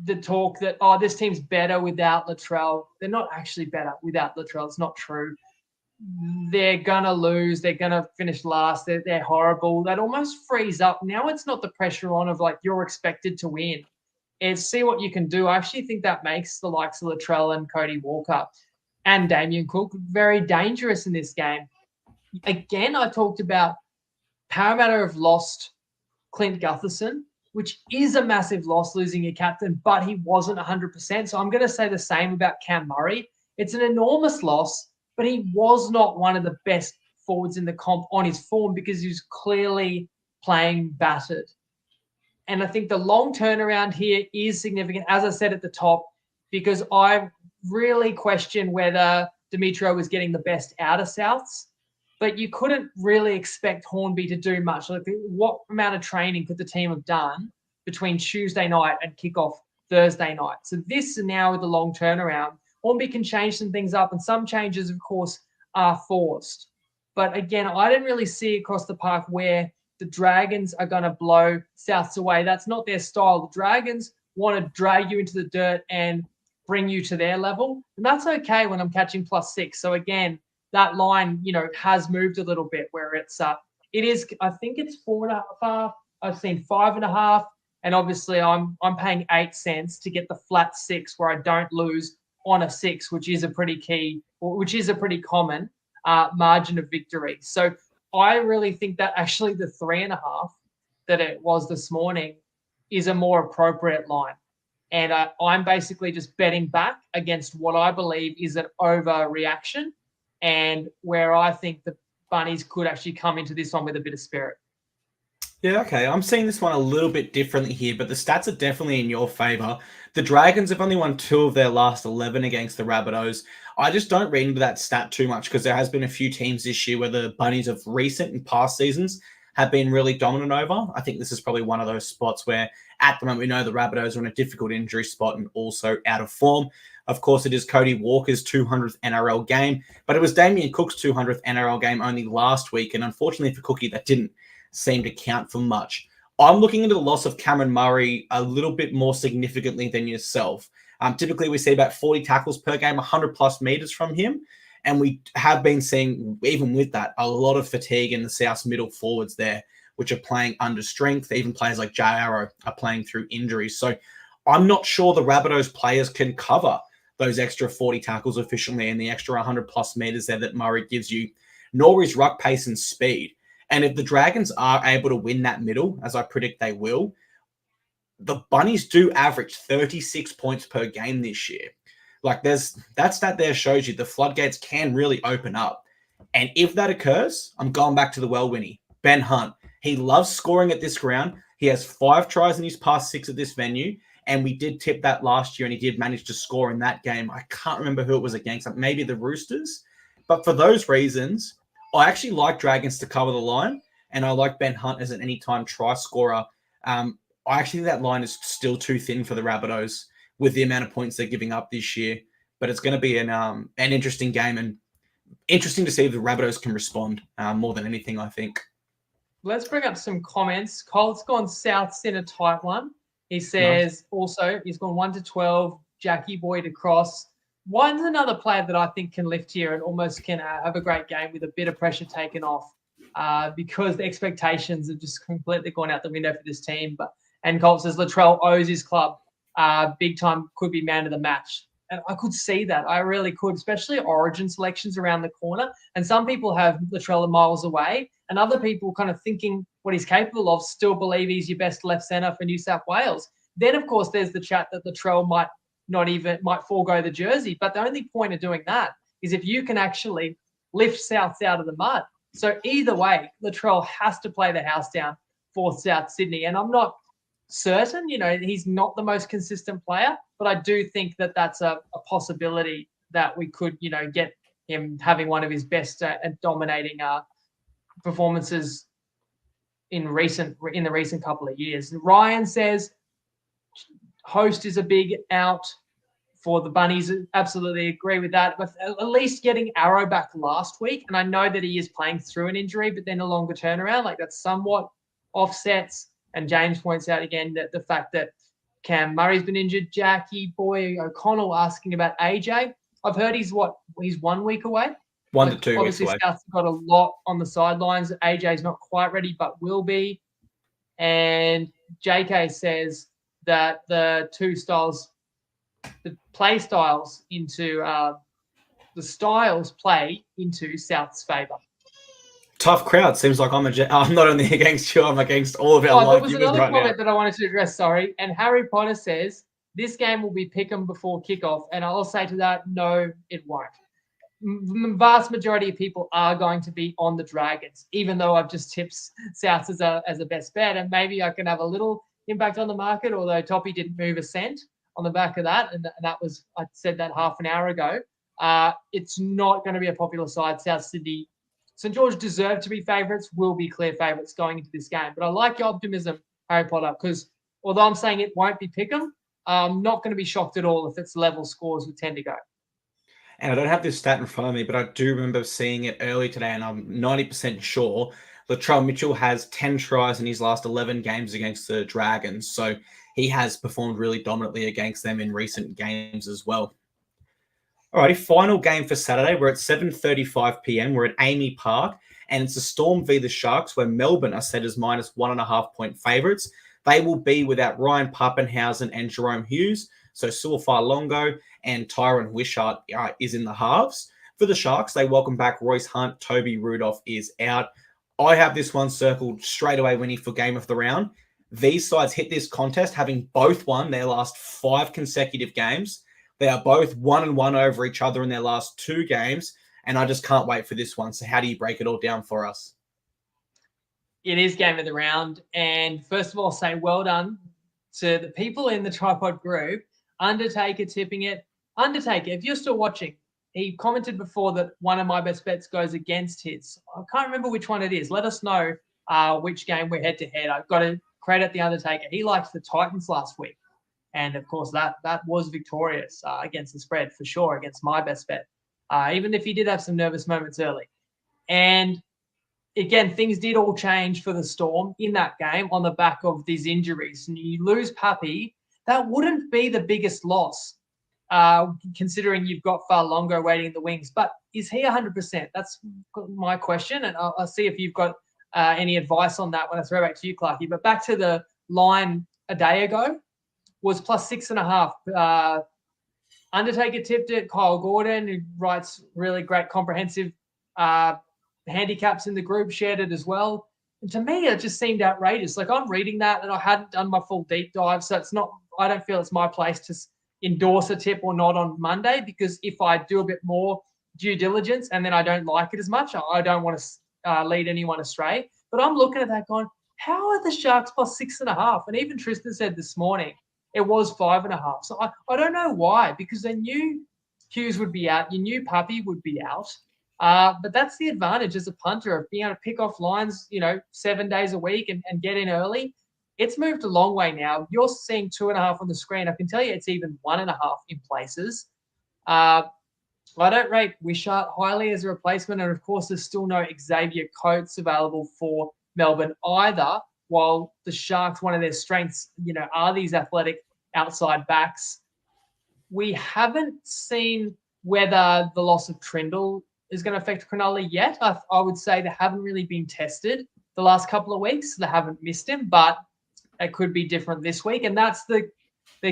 the talk that, this team's better without Latrell. They're not actually better without Latrell. It's not true. They're going to lose. They're going to finish last. They're horrible. That almost frees up. Now it's not the pressure on of you're expected to win. It's see what you can do. I actually think that makes the likes of Latrell and Cody Walker and Damien Cook very dangerous in this game. Again, I talked about Parramatta have lost Clint Gutherson, which is a massive loss, losing your captain, but he wasn't 100%. So I'm going to say the same about Cam Murray. It's an enormous loss, but he was not one of the best forwards in the comp on his form because he was clearly playing battered. And I think the long turnaround here is significant, as I said at the top, because I really question whether Demetrio was getting the best out of Souths, but you couldn't really expect Hornby to do much. What amount of training could the team have done between Tuesday night and kickoff Thursday night? So this now with the long turnaround, Hornby can change some things up, and some changes, of course, are forced. But again, I didn't really see across the park where the Dragons are going to blow Souths away. That's not their style. The Dragons want to drag you into the dirt and bring you to their level. And that's okay when I'm catching +6. So again, that line, has moved a little bit where it is, I think it's 4.5. I've seen 5.5. And obviously I'm paying 8 cents to get the flat 6 where I don't lose on a 6, which is a pretty common margin of victory. So I really think that actually the 3.5 that it was this morning is a more appropriate line. And I'm basically just betting back against what I believe is an overreaction and where I think the Bunnies could actually come into this one with a bit of spirit. Yeah, okay. I'm seeing this one a little bit differently here, but the stats are definitely in your favour. The Dragons have only won 2 of their last 11 against the Rabbitohs. I just don't read into that stat too much because there has been a few teams this year where the Bunnies of recent and past seasons have been really dominant over. I think this is probably one of those spots where at the moment we know the Rabbitohs are in a difficult injury spot and also out of form. Of course, it is Cody Walker's 200th NRL game, but it was Damien Cook's 200th NRL game only last week, and unfortunately for Cookie, that didn't seem to count for much. I'm looking into the loss of Cameron Murray a little bit more significantly than yourself. Typically, we see about 40 tackles per game, 100+ meters from him. And we have been seeing, even with that, a lot of fatigue in the South's middle forwards there, which are playing under strength. Even players like Jay Arrow are playing through injuries. So I'm not sure the Rabbitohs players can cover those extra 40 tackles efficiently and the extra 100+ meters there that Murray gives you, nor his ruck pace and speed. And if the Dragons are able to win that middle, as I predict they will, the Bunnies do average 36 points per game this year. That stat there shows you the floodgates can really open up. And if that occurs, I'm going back to the Winnie, Ben Hunt. He loves scoring at this ground. He has 5 tries in his past 6 at this venue, and we did tip that last year, and he did manage to score in that game. I can't remember who it was against, maybe the Roosters. But for those reasons, I actually like Dragons to cover the line, and I like Ben Hunt as an anytime try scorer. I actually think that line is still too thin for the Rabbitohs with the amount of points they're giving up this year. But it's going to be an interesting game, and interesting to see if the Rabbitohs can respond more than anything, I think. Let's bring up some comments. Colt's gone Souths in a tight one. He says also he's gone 1 to 12, Jackie Boy to cross. One's another player that I think can lift here and almost can have a great game with a bit of pressure taken off because the expectations have just completely gone out the window for this team. And Colt says Latrell owes his club big time, could be man of the match. And I could see that. I really could, especially Origin selections around the corner. And some people have Latrell miles away, and other people kind of thinking what he's capable of still believe he's your best left centre for New South Wales. Then, of course, there's the chat that Latrell might forego the jersey. But the only point of doing that is if you can actually lift Souths out of the mud. So either way, Latrell has to play the house down for South Sydney. And I'm not certain, he's not the most consistent player, but I do think that that's a possibility that we could, get him having one of his best and dominating performances in the recent couple of years. Ryan says Host is a big out for the Bunnies. Absolutely agree with that. But at least getting Arrow back last week, and I know that he is playing through an injury, but then a longer turnaround, like that somewhat offsets. And James points out again that the fact that Cam Murray's been injured, Jackie Boy O'Connell asking about AJ. I've heard he's 1 week away. 1 to 2 weeks away. Obviously, South's got a lot on the sidelines. AJ's not quite ready, but will be. And JK says that the play styles play into South's favour. Tough crowd. Seems like I'm not only against you, I'm against all of our live viewers right now. There was another comment that I wanted to address, sorry. And Harry Potter says, this game will be pick'em before kickoff. And I'll say to that, no, it won't. Vast majority of people are going to be on the Dragons, even though I've just tipped Souths as a best bet. And maybe I can have a little impact on the market, although Toppy didn't move a cent on the back of that. And that was, I said that half an hour ago. It's not going to be a popular side. South Sydney, St. George deserve to be favourites, will be clear favourites going into this game. But I like your optimism, Harry Potter, because although I'm saying it won't be pick'em, I'm not going to be shocked at all if it's level scores with 10 to go. And I don't have this stat in front of me, but I do remember seeing it early today, and I'm 90% sure Latrell Mitchell has 10 tries in his last 11 games against the Dragons. So he has performed really dominantly against them in recent games as well. Alrighty, final game for Saturday. We're at 7:35 p.m. We're at Amy Park, and it's a Storm v the Sharks, where Melbourne are set as minus 1.5 point favourites. They will be without Ryan Pappenhausen and Jerome Hughes, so Suafai Longo and Tyron Wishart is in the halves. For the Sharks, they welcome back Royce Hunt. Toby Rudolph is out. I have this one circled straight away, Winnie, for game of the round. These sides hit this contest having both won their last 5 consecutive games. They are both 1-1 over each other in their last 2 games, and I just can't wait for this one. So how do you break it all down for us? It is game of the round. And first of all, say well done to the people in the TryPod group. Undertaker tipping it. Undertaker, if you're still watching, he commented before that one of my best bets goes against his. I can't remember which one it is. Let us know which game we're head-to-head. I've got to credit the Undertaker. He liked the Titans last week. And, of course, that was victorious against the spread for sure, against my best bet, even if he did have some nervous moments early. And, again, things did all change for the Storm in that game on the back of these injuries. And you lose Pappy, that wouldn't be the biggest loss, considering you've got Farlongo waiting in the wings. But is he 100%? That's my question, and I'll see if you've got any advice on that when I throw back to you, Clarkie. But back to the line a day ago, was plus 6.5. Undertaker tipped it. Kyle Gordon, who writes really great comprehensive handicaps in the group, shared it as well. And to me, it just seemed outrageous. Like, I'm reading that and I hadn't done my full deep dive. So I don't feel it's my place to endorse a tip or not on Monday, because if I do a bit more due diligence and then I don't like it as much, I don't want to lead anyone astray. But I'm looking at that going, how are the Sharks plus 6.5? And even Tristan said this morning it was 5.5. So I don't know why, because they knew Tues would be out. You knew Puppy would be out. But that's the advantage as a punter of being able to pick off lines, 7 days a week and get in early. It's moved a long way now. You're seeing 2.5 on the screen. I can tell you it's even 1.5 in places. I don't rate Wishart highly as a replacement. And, of course, there's still no Xavier Coates available for Melbourne either, while the Sharks, one of their strengths, are these athletic outside backs. We haven't seen whether the loss of Trindle is going to affect Cronulla yet. I would say they haven't really been tested the last couple of weeks. They haven't missed him, but it could be different this week. And that's the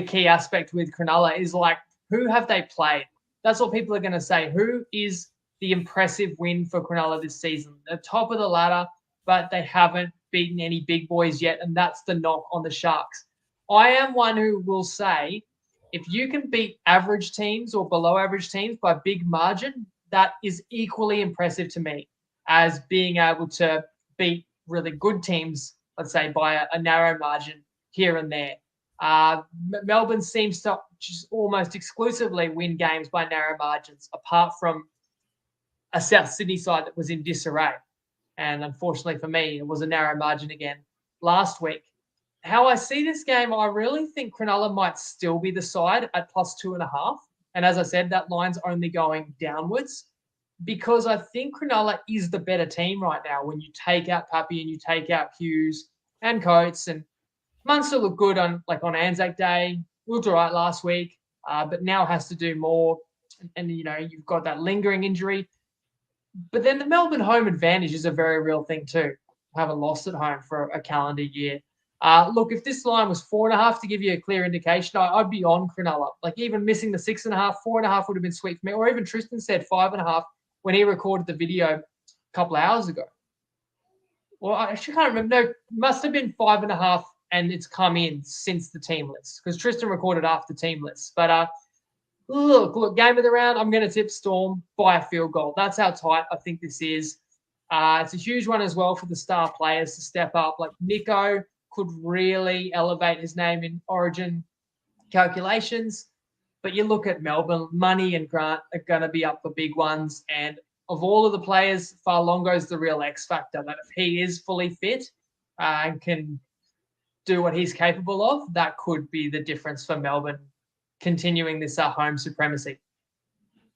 key aspect with Cronulla is like, who have they played? That's what people are going to say. Who is the impressive win for Cronulla this season? The top of the ladder, but they haven't beaten any big boys yet, and that's the knock on the Sharks. I am one who will say if you can beat average teams or below average teams by big margin, that is equally impressive to me as being able to beat really good teams, let's say, by a narrow margin here and there. Melbourne seems to just almost exclusively win games by narrow margins, apart from a South Sydney side that was in disarray. And unfortunately for me, it was a narrow margin again last week. How I see this game, I really think Cronulla might still be the side at plus 2.5. And as I said, that line's only going downwards because I think Cronulla is the better team right now when you take out Pappy and you take out Hughes and Coates. And Munster looked good on Anzac Day, looked all right last week, but now has to do more. And you've got that lingering injury. But then the Melbourne home advantage is a very real thing too. Haven't lost at home for a calendar year. Look, if this line was 4.5 to give you a clear indication, I'd be on Cronulla. Like even missing the 6.5, 4.5 would have been sweet for me. Or even Tristan said 5.5 when he recorded the video a couple of hours ago. Well, I actually can't remember. No, it must have been 5.5 and it's come in since the team list because Tristan recorded after team list. But look, game of the round, I'm going to tip Storm by a field goal. That's how tight I think this is. It's a huge one as well for the star players to step up. Like Nico could really elevate his name in Origin calculations. But you look at Melbourne, Money and Grant are going to be up for big ones. And of all of the players, Farlongo's the real X factor. That if he is fully fit and can do what he's capable of, that could be the difference for Melbourne continuing this home supremacy.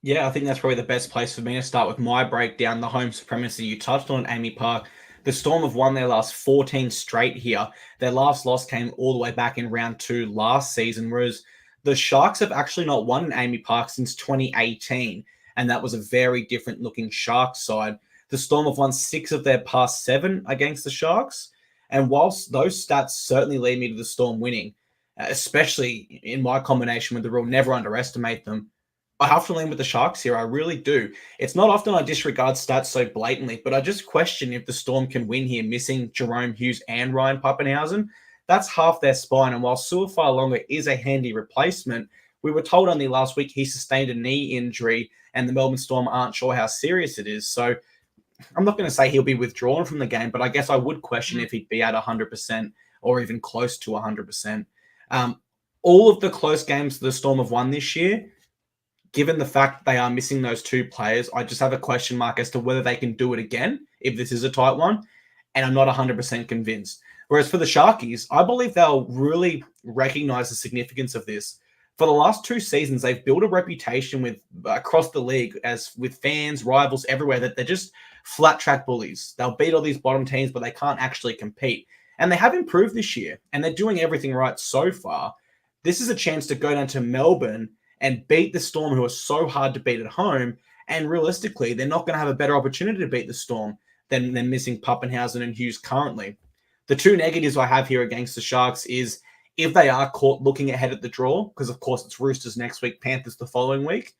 Yeah, I think that's probably the best place for me to start with my breakdown, the home supremacy. You touched on Amy Park. The Storm have won their last 14 straight here. Their last loss came all the way back in round 2 last season, whereas the Sharks have actually not won in Amy Park since 2018, and that was a very different looking Sharks side. The Storm have won 6 of their past 7 against the Sharks, and whilst those stats certainly lead me to the Storm winning, especially in my combination with the rule, never underestimate them, I have to lean with the Sharks here. I really do. It's not often I disregard stats so blatantly, but I just question if the Storm can win here, missing Jerome Hughes and Ryan Pappenhausen. That's half their spine. And while Su'A-Fa'alogo is a handy replacement, we were told only last week he sustained a knee injury and the Melbourne Storm aren't sure how serious it is. So I'm not going to say he'll be withdrawn from the game, but I guess I would question if he'd be at 100% or even close to 100%. All of the close games the Storm have won this year, given the fact that they are missing those 2 players, I just have a question mark as to whether they can do it again if this is a tight one, and I'm not 100% convinced. Whereas for the Sharkies, I believe they'll really recognize the significance of this. For the last 2 seasons, they've built a reputation with across the league as with fans, rivals everywhere that they're just flat track bullies. They'll beat all these bottom teams, but they can't actually compete. And they have improved this year, and they're doing everything right so far. This is a chance to go down to Melbourne and beat the Storm, who are so hard to beat at home. And realistically, they're not going to have a better opportunity to beat the Storm than missing Pappenhausen and Hughes currently. The 2 negatives I have here against the Sharks is if they are caught looking ahead at the draw, because of course it's Roosters next week, Panthers the following week.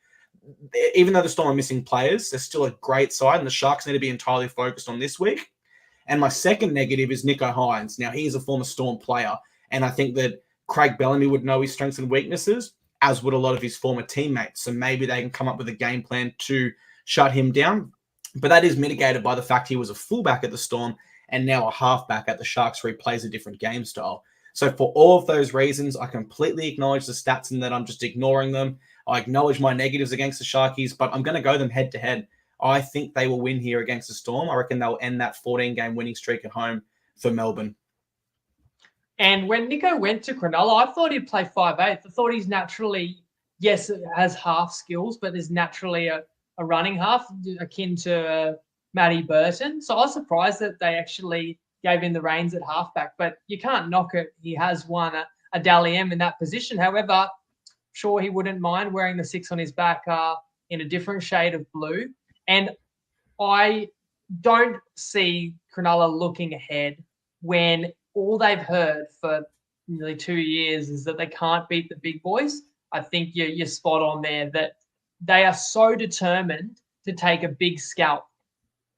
Even though the Storm are missing players, they're still a great side, and the Sharks need to be entirely focused on this week. And my second negative is Nicho Hynes. Now, he is a former Storm player, and I think that Craig Bellamy would know his strengths and weaknesses, as would a lot of his former teammates. So maybe they can come up with a game plan to shut him down. But that is mitigated by the fact he was a fullback at the Storm and now a halfback at the Sharks where he plays a different game style. So for all of those reasons, I completely acknowledge the stats and that I'm just ignoring them. I acknowledge my negatives against the Sharkies, but I'm going to go them head to head. I think they will win here against the Storm. I reckon they'll end that 14-game winning streak at home for Melbourne. And when Nico went to Cronulla, I thought he'd play 5'8". I thought he's naturally, yes, has half skills, but is naturally a running half akin to Matty Burton. So I was surprised that they actually gave him the reins at halfback, but you can't knock it. He has won a Dally M in that position. However, sure, he wouldn't mind wearing the 6 on his back in a different shade of blue. And I don't see Cronulla looking ahead when all they've heard for nearly 2 years is that they can't beat the big boys. I think you're spot on there that they are so determined to take a big scalp.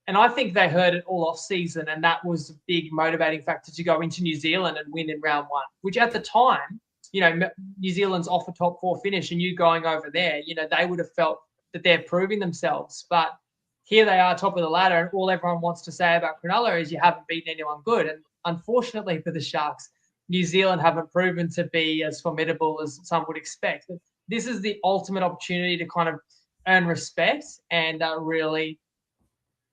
And I think they heard it all off season, and that was a big motivating factor to go into New Zealand and win in round 1, which at the time, New Zealand's off a top 4 finish and you going over there, they would have felt that they're proving themselves. But here they are, top of the ladder, and all everyone wants to say about Cronulla is you haven't beaten anyone good. And unfortunately for the Sharks, New Zealand haven't proven to be as formidable as some would expect. But this is the ultimate opportunity to kind of earn respect and really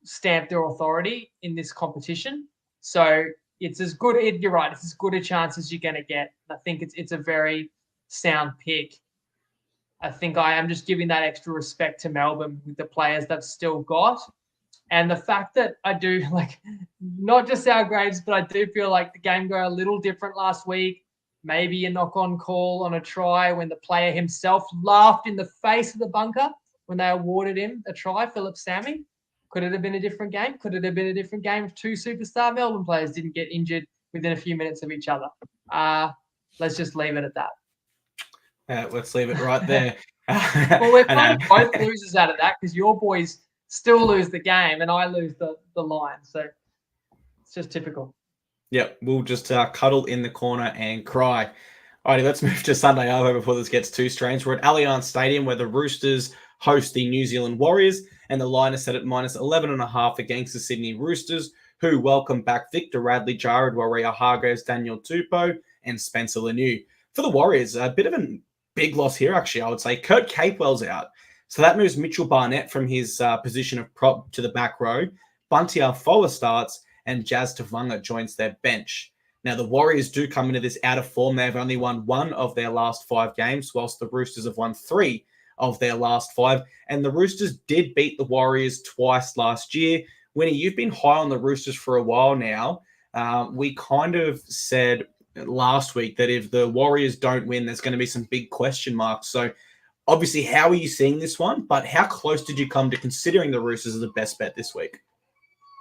stamp their authority in this competition. So it's as good, you're right, it's as good a chance as you're going to get. I think it's a very sound pick. I think I am just giving that extra respect to Melbourne with the players they've still got. And the fact that I do, not just our grades, but I do feel like the game go a little different last week. Maybe a knock-on call on a try when the player himself laughed in the face of the bunker when they awarded him a try, Philip Sammy. Could it have been a different game? Could it have been a different game if 2 superstar Melbourne players didn't get injured within a few minutes of each other? Let's just leave it at that. Let's leave it right there. Well, we're kind of both losers out of that because your boys still lose the game and I lose the line. So it's just typical. Yep, we'll just cuddle in the corner and cry. Alrighty, let's move to Sunday Arvo before this gets too strange. We're at Allianz Stadium where the Roosters host the New Zealand Warriors, and the line is set at -11.5 against the Sydney Roosters, who welcome back Victor Radley, Jared Waerea-Hargreaves, Daniel Tupou, and Spencer Leniu. For the Warriors, a bit of a big loss here, actually, I would say. Kurt Capewell's out. So that moves Mitchell Barnett from his position of prop to the back row. Bunty Afoa starts, and Jazz Tavanga joins their bench. Now, the Warriors do come into this out of form. They've only won 1 of their last 5 games, whilst the Roosters have won 3 of their last 5. And the Roosters did beat the Warriors twice last year. Winnie, you've been high on the Roosters for a while now. We kind of said last week that if the Warriors don't win, there's going to be some big question marks. So obviously, how are you seeing this one? But how close did you come to considering the Roosters as the best bet this week?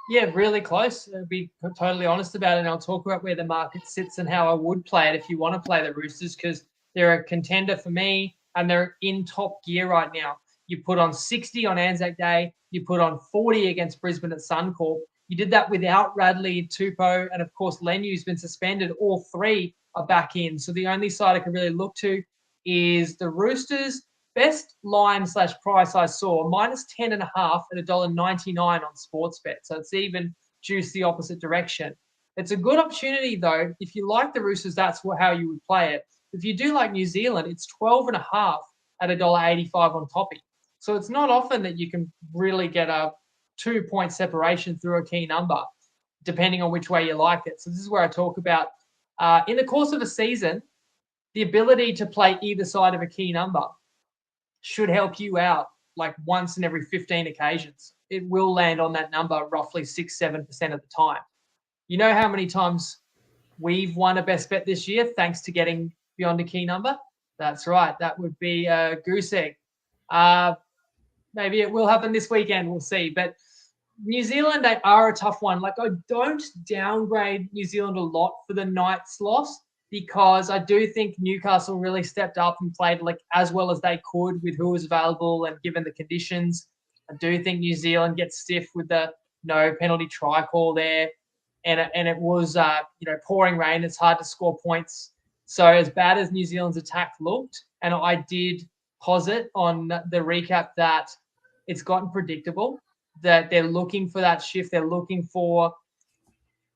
Yeah, really close. I'll be totally honest about it. And I'll talk about where the market sits and how I would play it if you want to play the Roosters, because they're a contender for me and they're in top gear right now. You put on 60 on Anzac Day. You put on 40 against Brisbane at Suncorp. You did that without Radley, Tupou, and of course, Lenu's been suspended. All 3 are back in. So the only side I can really look to is the Roosters. Best line/price I saw, -10.5 at $1.99 on Sportsbet. So it's even juiced the opposite direction. It's a good opportunity, though. If you like the Roosters, that's how you would play it. If you do like New Zealand, it's 12.5 at $1.85 on Toppy. So it's not often that you can really get a 2-point separation through a key number, depending on which way you like it. So this is where I talk about, in the course of a season, the ability to play either side of a key number should help you out like once in every 15 occasions. It will land on that number roughly 6-7% of the time. You know how many times we've won a best bet this year thanks to getting beyond a key number? That's right. That would be a goose egg. Maybe it will happen this weekend. We'll see. But New Zealand, they are a tough one. I don't downgrade New Zealand a lot for the Knights loss, because I do think Newcastle really stepped up and played as well as they could with who was available and given the conditions. I do think New Zealand gets stiff with the no penalty try call there. And it was, pouring rain. It's hard to score points. So as bad as New Zealand's attack looked, and I did posit on the recap that it's gotten predictable, that they're looking for that shift. They're looking for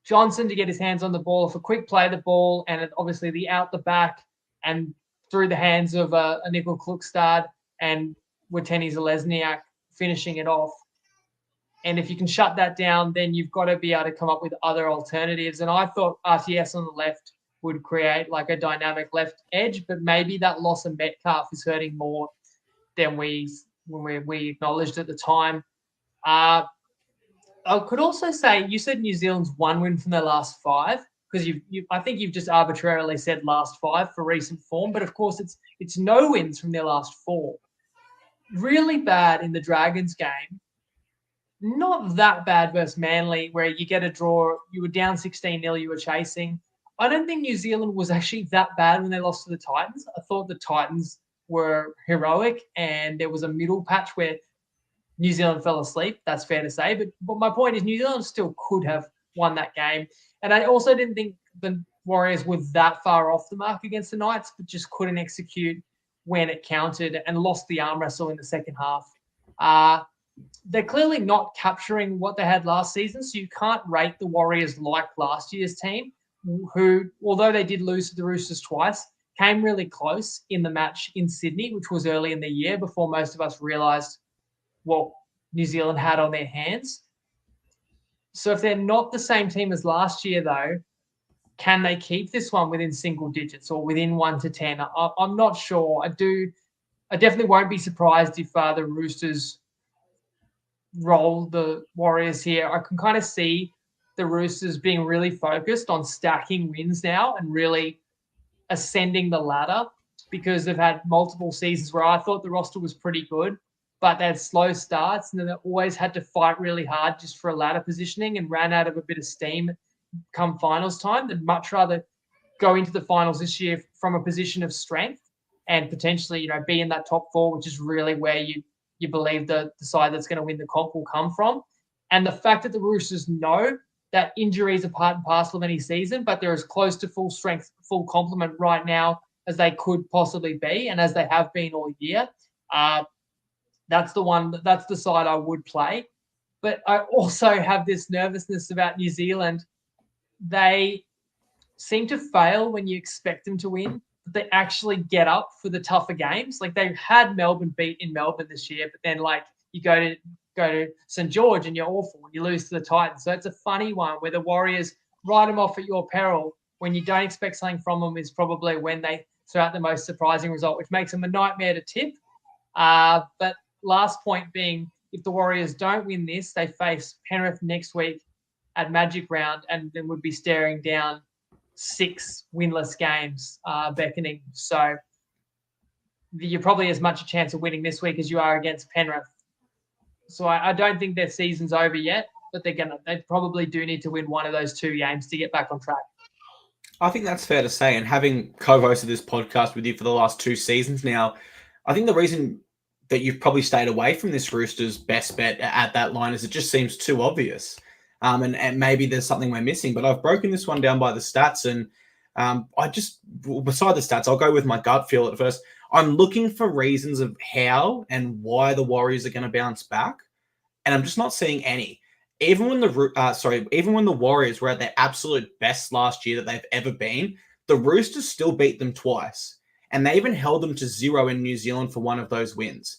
Johnson to get his hands on the ball, if a quick play the ball, and obviously the out the back and through the hands of a Nickel Klukstad and Wateni Zalesniak finishing it off. And if you can shut that down, then you've got to be able to come up with other alternatives. And I thought RTS on the left would create like a dynamic left edge, but maybe that loss of Metcalf is hurting more than we acknowledged at the time. I could also say, you said New Zealand's 1 win from their last 5, because I think you've just arbitrarily said last 5 for recent form, but of course it's no wins from their last 4. Really bad in the Dragons game. Not that bad versus Manly, where you get a draw, you were down 16-0, you were chasing. I don't think New Zealand was actually that bad when they lost to the Titans. I thought the Titans were heroic, and there was a middle patch where New Zealand fell asleep. That's fair to say. But my point is New Zealand still could have won that game. And I also didn't think the Warriors were that far off the mark against the Knights, but just couldn't execute when it counted and lost the arm wrestle in the second half. They're clearly not capturing what they had last season, so you can't rate the Warriors like last year's team, who, although they did lose to the Roosters twice, came really close in the match in Sydney, which was early in the year before most of us realised what New Zealand had on their hands. So if they're not the same team as last year, though, can they keep this one within single digits or within 1 to 10? I'm not sure. I definitely won't be surprised if the Roosters roll the Warriors here. I can kind of see the Roosters being really focused on stacking wins now and really ascending the ladder, because they've had multiple seasons where I thought the roster was pretty good, but they had slow starts and then they always had to fight really hard just for a ladder positioning and ran out of a bit of steam come finals time. They'd much rather go into the finals this year from a position of strength and potentially, be in that top 4, which is really where you believe the side that's going to win the comp will come from. And the fact that the Roosters know that injuries are part and parcel of any season, but they're as close to full strength, full complement right now as they could possibly be, and as they have been all year. That's the side I would play. But I also have this nervousness about New Zealand. They seem to fail when you expect them to win, but they actually get up for the tougher games. Like, they had Melbourne beat in Melbourne this year, but then you go to St. George and you're awful and you lose to the Titans. So it's a funny one where the Warriors write them off at your peril when you don't expect something from them is probably when they throw out the most surprising result, which makes them a nightmare to tip. But last point being, if the Warriors don't win this, they face Penrith next week at Magic Round and then would be staring down 6 winless games beckoning. So you're probably as much a chance of winning this week as you are against Penrith. So I don't think their season's over yet, but they probably do need to win one of those 2 games to get back on track. I think that's fair to say. And having co-hosted this podcast with you for the last 2 seasons now, I think the reason that you've probably stayed away from this Roosters best bet at that line is it just seems too obvious. And maybe there's something we're missing. But I've broken this one down by the stats. And beside the stats, I'll go with my gut feel at first. I'm looking for reasons of how and why the Warriors are going to bounce back. And I'm just not seeing any. Even when the Warriors were at their absolute best last year that they've ever been, the Roosters still beat them twice. And they even held them to 0 in New Zealand for one of those wins.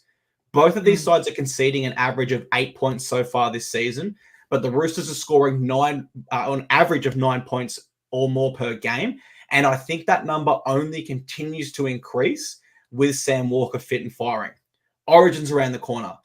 Both of these sides are conceding an average of 8 points so far this season, but the Roosters are scoring on average of 9 points or more per game. And I think that number only continues to increase with Sam Walker fit and firing. Origin's around the corner.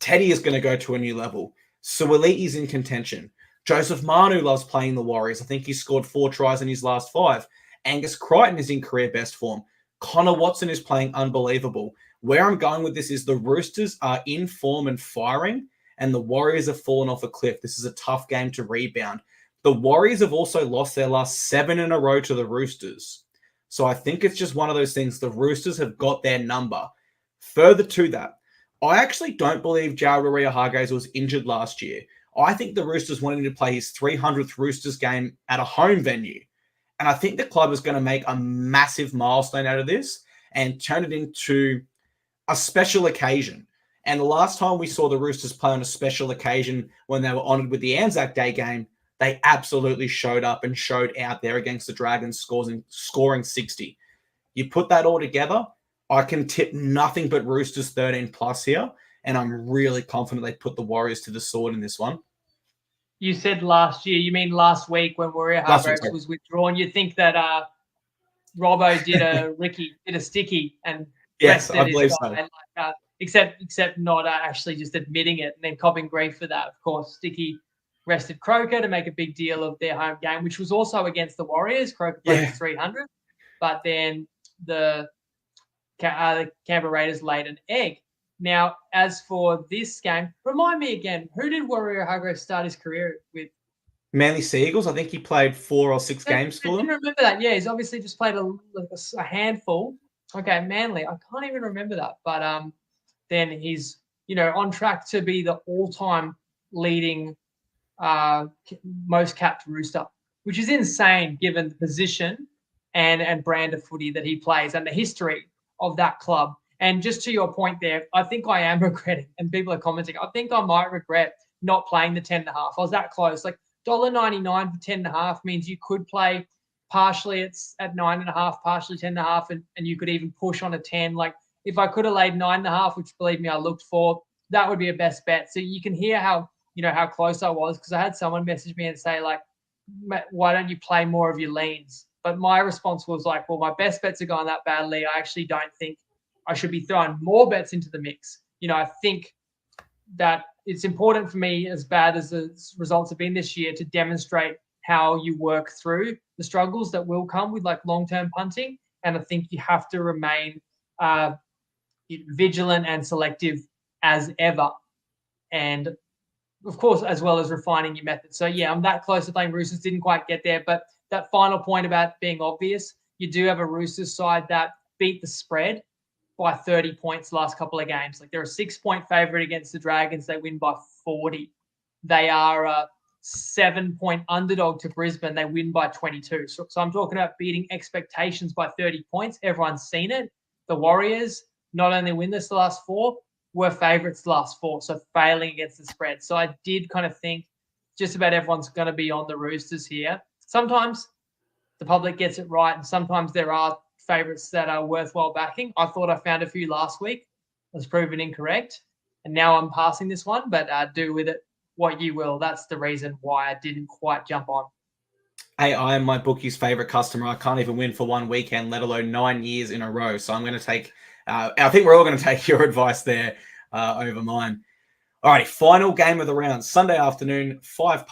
Teddy is going to go to a new level. Suolii's in contention. Joseph Manu loves playing the Warriors. I think he scored 4 tries in his last 5. Angus Crichton is in career best form. Connor Watson is playing unbelievable. Where I'm going with this is the Roosters are in form and firing, and the Warriors have fallen off a cliff. This is a tough game to rebound. The Warriors have also lost their last 7 in a row to the Roosters. So I think it's just one of those things. The Roosters have got their number. Further to that, I actually don't believe Jared Waerea-Hargreaves was injured last year. I think the Roosters wanted him to play his 300th Roosters game at a home venue. And I think the club is going to make a massive milestone out of this and turn it into a special occasion. And the last time we saw the Roosters play on a special occasion when they were honoured with the Anzac Day game, they absolutely showed up and showed out there against the Dragons, scoring 60. You put that all together, I can tip nothing but Roosters 13 plus here, and I'm really confident they put the Warriors to the sword in this one. You said last year. You mean last week when Warrior Hargreaves was withdrawn? You think that Robbo did a sticky and yes, I rested believe his so. guy, like, except not actually just admitting it and then copping grief for that. Of course, Sticky rested Croker to make a big deal of their home game, which was also against the Warriors. Croker played 300, but then the Canberra Raiders laid an egg. Now, as for this game, remind me again, who did Warrior Hargreaves start his career with? Manly Seagulls. I think he played 4 or 6 games for them. I didn't remember that. Yeah, he's obviously just played a handful. Okay, Manly. I can't even remember that. But then he's, on track to be the all-time leading most capped Rooster, which is insane given the position and brand of footy that he plays and the history of that club. And just to your point there, I think I am regretting, and people are commenting, I think I might regret not playing the 10.5. I was that close. Like $1.99 for 10.5 means you could play partially at 9.5, partially 10.5, and you could even push on a 10. Like if I could have laid 9.5, which believe me, I looked for, that would be a best bet. So you can hear how close I was, because I had someone message me and say, like, why don't you play more of your leans? But my response was like, well, my best bets are going that badly. I actually don't think I should be throwing more bets into the mix. I think that it's important for me, as bad as the results have been this year, to demonstrate how you work through the struggles that will come with like long-term punting. And I think you have to remain vigilant and selective as ever. And of course, as well as refining your method. So yeah, I'm that close to playing Roosters, didn't quite get there. But that final point about being obvious, you do have a Roosters side that beat the spread by 30 points the last couple of games. Like they're a 6-point favorite against the Dragons. They win by 40. They are a 7-point underdog to Brisbane. They win by 22. So I'm talking about beating expectations by 30 points. Everyone's seen it. The Warriors not only win this the last 4, were favourites the last 4, so failing against the spread. So I did kind of think just about everyone's going to be on the Roosters here. Sometimes the public gets it right, and sometimes there are favourites that are worthwhile backing. I thought I found a few last week. I was proven incorrect, and now I'm passing this one, but do with it what you will. That's the reason why I didn't quite jump on. Hey, I am my bookie's favourite customer. I can't even win for one weekend, let alone 9 years in a row. So I'm going to take, I think we're all going to take your advice there over mine. All right, final game of the round, Sunday afternoon, 4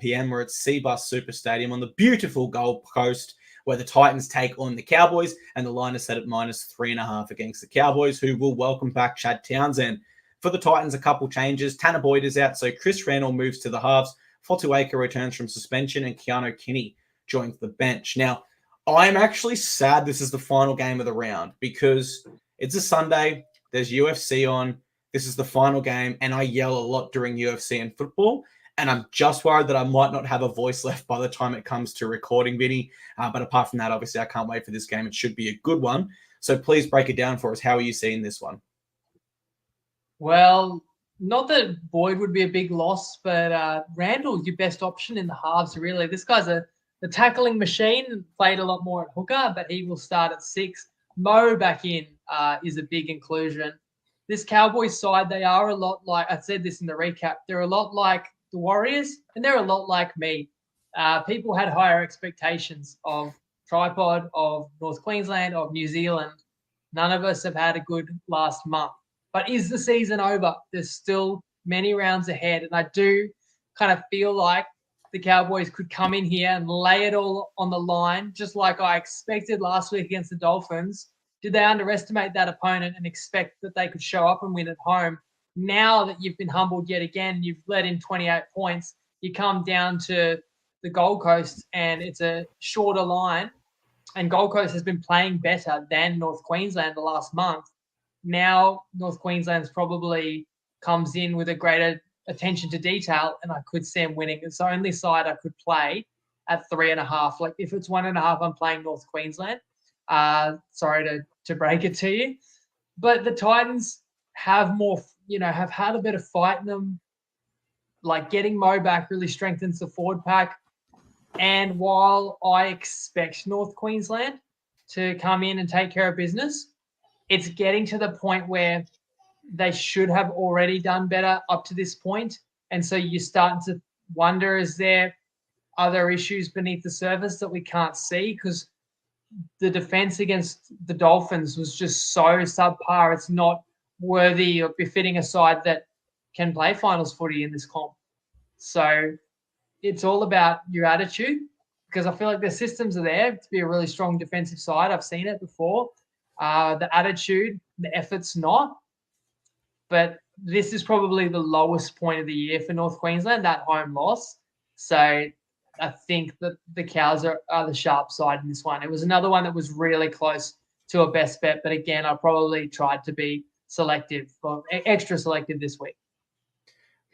p.m. We're at Seabus Super Stadium on the beautiful Gold Coast, where the Titans take on the Cowboys, and the line is set at -3.5 against the Cowboys, who will welcome back Chad Townsend. For the Titans, a couple changes. Tanner Boyd is out, so Chris Randall moves to the halves. Fotuaika returns from suspension, and Keanu Kinney joins the bench. Now, I'm actually sad this is the final game of the round, because it's a Sunday, there's UFC on, this is the final game, and I yell a lot during UFC and football, and I'm just worried that I might not have a voice left by the time it comes to recording, Vinny. But apart from that, obviously, I can't wait for this game. It should be a good one. So please break it down for us. How are you seeing this one? Well, not that Boyd would be a big loss, but Randall's your best option in the halves, really. This guy's the tackling machine, played a lot more at hooker, but he will start at 6. Mo back in is a big inclusion. This Cowboys side, they are a lot like, I said this in the recap, they're a lot like the Warriors, and they're a lot like me. People had higher expectations of TryPod, of North Queensland, of New Zealand. None of us have had a good last month. But is the season over? There's still many rounds ahead, and I do kind of feel like the Cowboys could come in here and lay it all on the line, just like I expected last week against the Dolphins. Did they underestimate that opponent and expect that they could show up and win at home? Now that you've been humbled yet again, you've let in 28 points, you come down to the Gold Coast and it's a shorter line, and Gold Coast has been playing better than North Queensland the last month. Now North Queensland's probably comes in with a greater attention to detail, and I could see them winning. It's the only side I could play at 3.5. Like if it's 1.5, I'm playing North Queensland. Sorry to break it to you, but the Titans have more, have had a bit of fight in them like getting Mo back really strengthens the forward pack. And while I expect North Queensland to come in and take care of business, it's getting to the point where they should have already done better up to this point. And so you're starting to wonder, is there other issues beneath the surface that we can't see? Because the defense against the Dolphins was just so subpar. It's not worthy or befitting a side that can play finals footy in this comp. So it's all about your attitude, because I feel like the systems are there to be a really strong defensive side. I've seen it before. The attitude, the effort's not. But this is probably the lowest point of the year for North Queensland, that home loss. So I think that the Cows are the sharp side in this one. It was another one that was really close to a best bet. But again, I probably tried to be selective, or extra selective this week.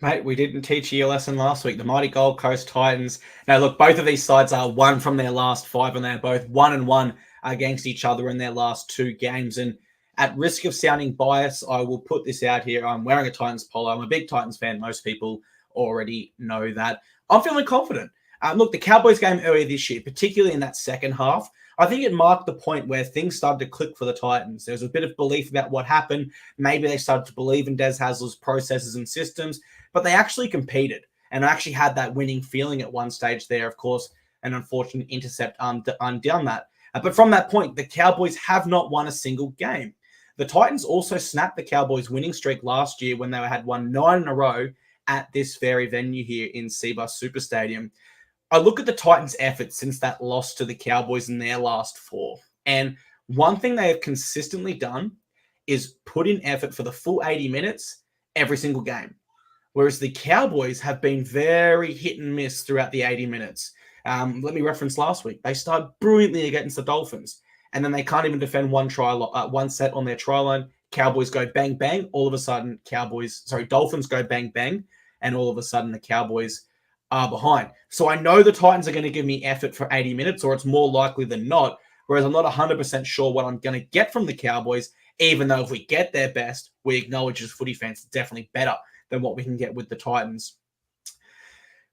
Mate, we didn't teach you a lesson last week. The mighty Gold Coast Titans. Now, look, both of these sides are 1 from their last 5, and they're both 1-1 against each other in their last 2 games. And at risk of sounding biased, I will put this out here. I'm wearing a Titans polo. I'm a big Titans fan. Most people already know that. I'm feeling confident. Look, the Cowboys game earlier this year, particularly in that second half, I think it marked the point where things started to click for the Titans. There was a bit of belief about what happened. Maybe they started to believe in Des Hasler's processes and systems, but they actually competed and actually had that winning feeling at one stage there. Of course, an unfortunate intercept undone that. But from that point, the Cowboys have not won a single game. The Titans also snapped the Cowboys' winning streak last year when they had won 9 in a row at this very venue here in Cbus Super Stadium. I look at the Titans' efforts since that loss to the Cowboys in their last 4. And one thing they have consistently done is put in effort for the full 80 minutes every single game. Whereas the Cowboys have been very hit and miss throughout the 80 minutes. Let me reference last week. They started brilliantly against the Dolphins, and then they can't even defend one set on their try line. Cowboys go bang, bang. All of a sudden, Dolphins go bang, bang. And all of a sudden, the Cowboys are behind. So I know the Titans are going to give me effort for 80 minutes, or it's more likely than not. Whereas I'm not 100% sure what I'm going to get from the Cowboys, even though if we get their best, we acknowledge as footy fans it's definitely better than what we can get with the Titans.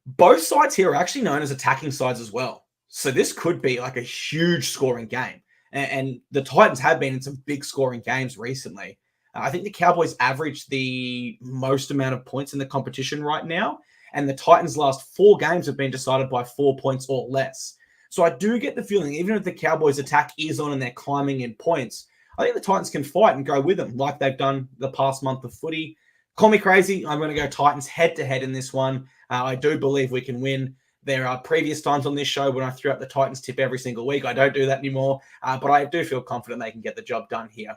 Both sides here are actually known as attacking sides as well. So this could be like a huge scoring game. And the Titans have been in some big scoring games recently. I think the Cowboys average the most amount of points in the competition right now. And the Titans' last 4 games have been decided by 4 points or less. So I do get the feeling, even if the Cowboys' attack is on and they're climbing in points, I think the Titans can fight and go with them like they've done the past month of footy. Call me crazy. I'm going to go Titans head-to-head in this one. I do believe we can win. There are previous times on this show when I threw out the Titans tip every single week. I don't do that anymore, but I do feel confident they can get the job done here.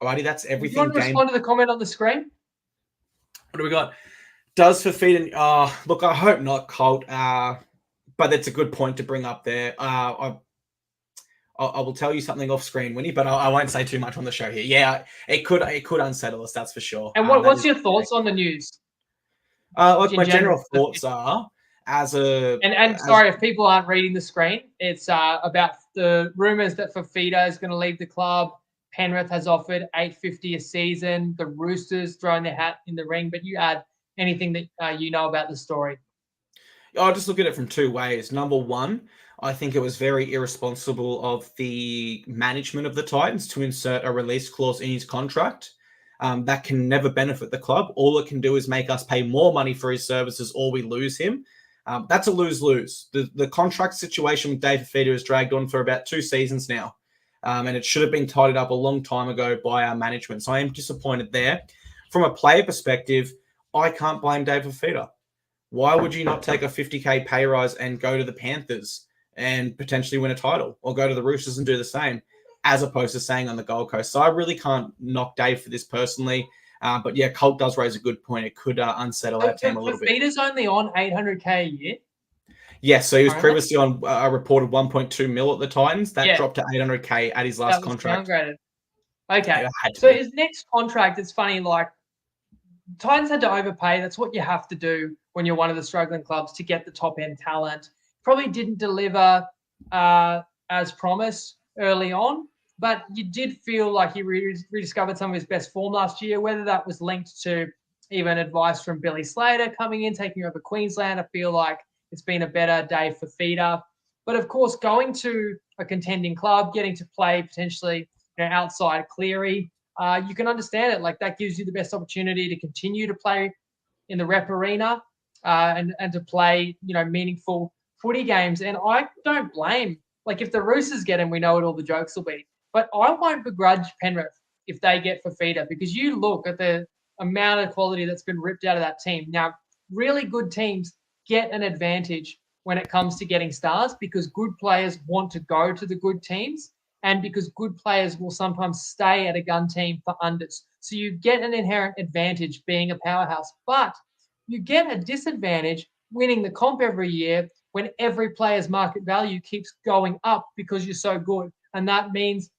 Alrighty, that's everything. Do you want to respond to the comment on the screen? What do we got? Does Fafita... look, I hope not, Colt, but it's a good point to bring up there. I will tell you something off screen, Winnie, but I won't say too much on the show here. Yeah, it could unsettle us, that's for sure. And what's your thoughts on the news? My general thoughts are, sorry, if people aren't reading the screen, it's about the rumours that Fafita is going to leave the club. Penrith has offered $850 a season. The Roosters throwing their hat in the ring. But you add anything that you know about the story. I'll just look at it from 2 ways. Number one, I think it was very irresponsible of the management of the Titans to insert a release clause in his contract. That can never benefit the club. All it can do is make us pay more money for his services or we lose him. That's a lose-lose. The contract situation with Dave Fafita has dragged on for about 2 seasons now. And it should have been tidied up a long time ago by our management. So I am disappointed there. From a player perspective, I can't blame Dave Fafita. Why would you not take a $50K pay rise and go to the Panthers and potentially win a title, or go to the Roosters and do the same, as opposed to staying on the Gold Coast? So I really can't knock Dave for this personally. But yeah, Colt does raise a good point. It could unsettle our team a little bit. Fafita's only on $800K a year. Yes, so he was previously on a reported 1.2 mil at the Titans. That dropped to 800K at his last contract. Downgraded. Okay, so his next contract, it's funny, like, Titans had to overpay. That's what you have to do when you're one of the struggling clubs to get the top-end talent. Probably didn't deliver as promised early on, but you did feel like he rediscovered some of his best form last year, whether that was linked to even advice from Billy Slater coming in, taking over Queensland. I feel like it's been a better day for feeder. But of course, going to a contending club, getting to play potentially outside Cleary, you can understand it. Like that gives you the best opportunity to continue to play in the rep arena and to play meaningful footy games. And I don't blame. Like if the Roosters get him, we know what all the jokes will be. But I won't begrudge Penrith if they get Fafita, because you look at the amount of quality that's been ripped out of that team. Now, really good teams get an advantage when it comes to getting stars because good players want to go to the good teams and because good players will sometimes stay at a gun team for unders. So you get an inherent advantage being a powerhouse, but you get a disadvantage winning the comp every year when every player's market value keeps going up because you're so good. And that means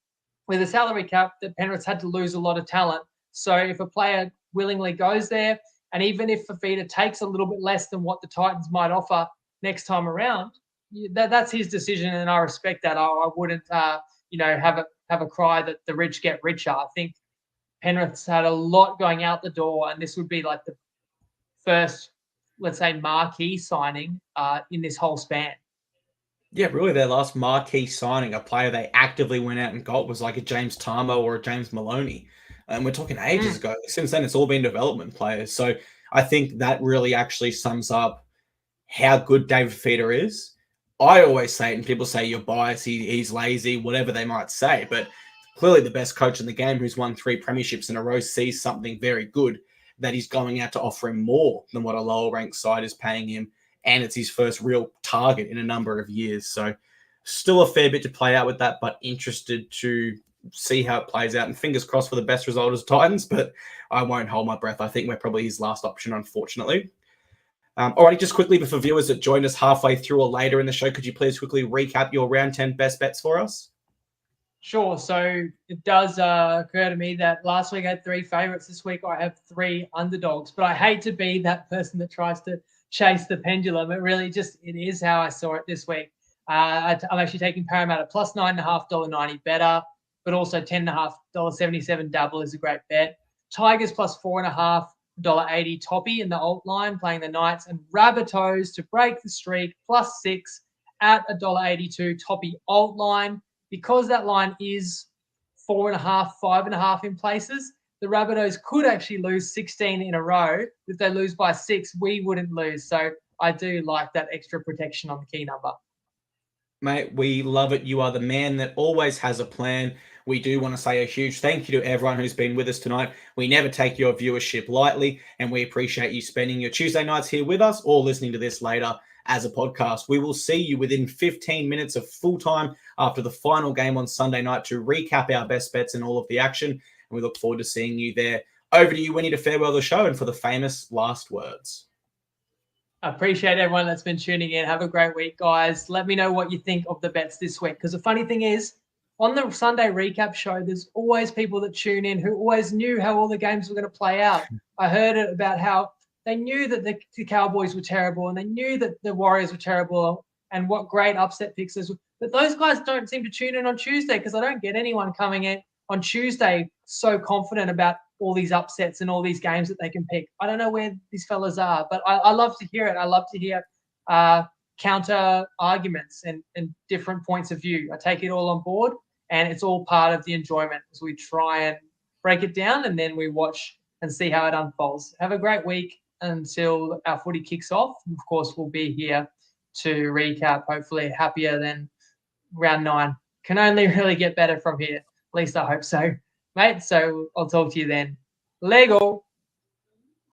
with a salary cap that Penrith's had to lose a lot of talent. So if a player willingly goes there, and even if Fafita takes a little bit less than what the Titans might offer next time around, that's his decision, and I respect that. I wouldn't, have a cry that the rich get richer. I think Penrith's had a lot going out the door, and this would be like the first, let's say, marquee signing in this whole span. Yeah, really, their last marquee signing, a player they actively went out and got, was like a James Tarmo or a James Maloney. And we're talking ages ago. Since then, it's all been development players. So I think that really actually sums up how good David Fifita is. I always say it, and people say you're biased, he's lazy, whatever they might say. But clearly the best coach in the game who's won 3 premierships in a row sees something very good that he's going out to offer him more than what a lower-ranked side is paying him. And it's his first real target in a number of years. So still a fair bit to play out with that, but interested to see how it plays out. And fingers crossed for the best result as Titans, but I won't hold my breath. I think we're probably his last option, unfortunately. All right, just quickly, for viewers that joined us halfway through or later in the show, could you please quickly recap your round 10 best bets for us? Sure. So it does occur to me that last week I had 3 favorites. This week I have 3 underdogs, but I hate to be that person that tries to chase the pendulum. It is how I saw it this week. I'm actually taking Parramatta plus $9.5, $1.90 better, but also $10.5, $1.77 double is a great bet. Tigers plus $4.5, $1.80 toppy in the alt line, playing the Knights, and Rabbitohs to break the streak plus 6 at $1.82 toppy alt line. Because that line is 4.5, 5.5 in places, the Rabbitohs could actually lose 16 in a row. If they lose by 6, we wouldn't lose. So I do like that extra protection on the key number. Mate, we love it. You are the man that always has a plan. We do want to say a huge thank you to everyone who's been with us tonight. We never take your viewership lightly, and we appreciate you spending your Tuesday nights here with us or listening to this later as a podcast. We will see you within 15 minutes of full time after the final game on Sunday night to recap our best bets and all of the action. And we look forward to seeing you there. Over to you, Winnie, to farewell the show and for the famous last words. I appreciate everyone that's been tuning in. Have a great week, guys. Let me know what you think of the bets this week. Because the funny thing is, on the Sunday recap show, there's always people that tune in who always knew how all the games were going to play out. I heard it about how they knew that the Cowboys were terrible and they knew that the Warriors were terrible and what great upset fixes. But those guys don't seem to tune in on Tuesday because I don't get anyone coming in on Tuesday so confident about all these upsets and all these games that they can pick. I don't know where these fellas are, but I love to hear it. I love to hear counter arguments and different points of view. I take it all on board, and it's all part of the enjoyment as we try and break it down, and then we watch and see how it unfolds. Have a great week until our footy kicks off. Of course, we'll be here to recap, hopefully happier than round 9. Can only really get better from here. At least I hope so, mate. So I'll talk to you then. Lego.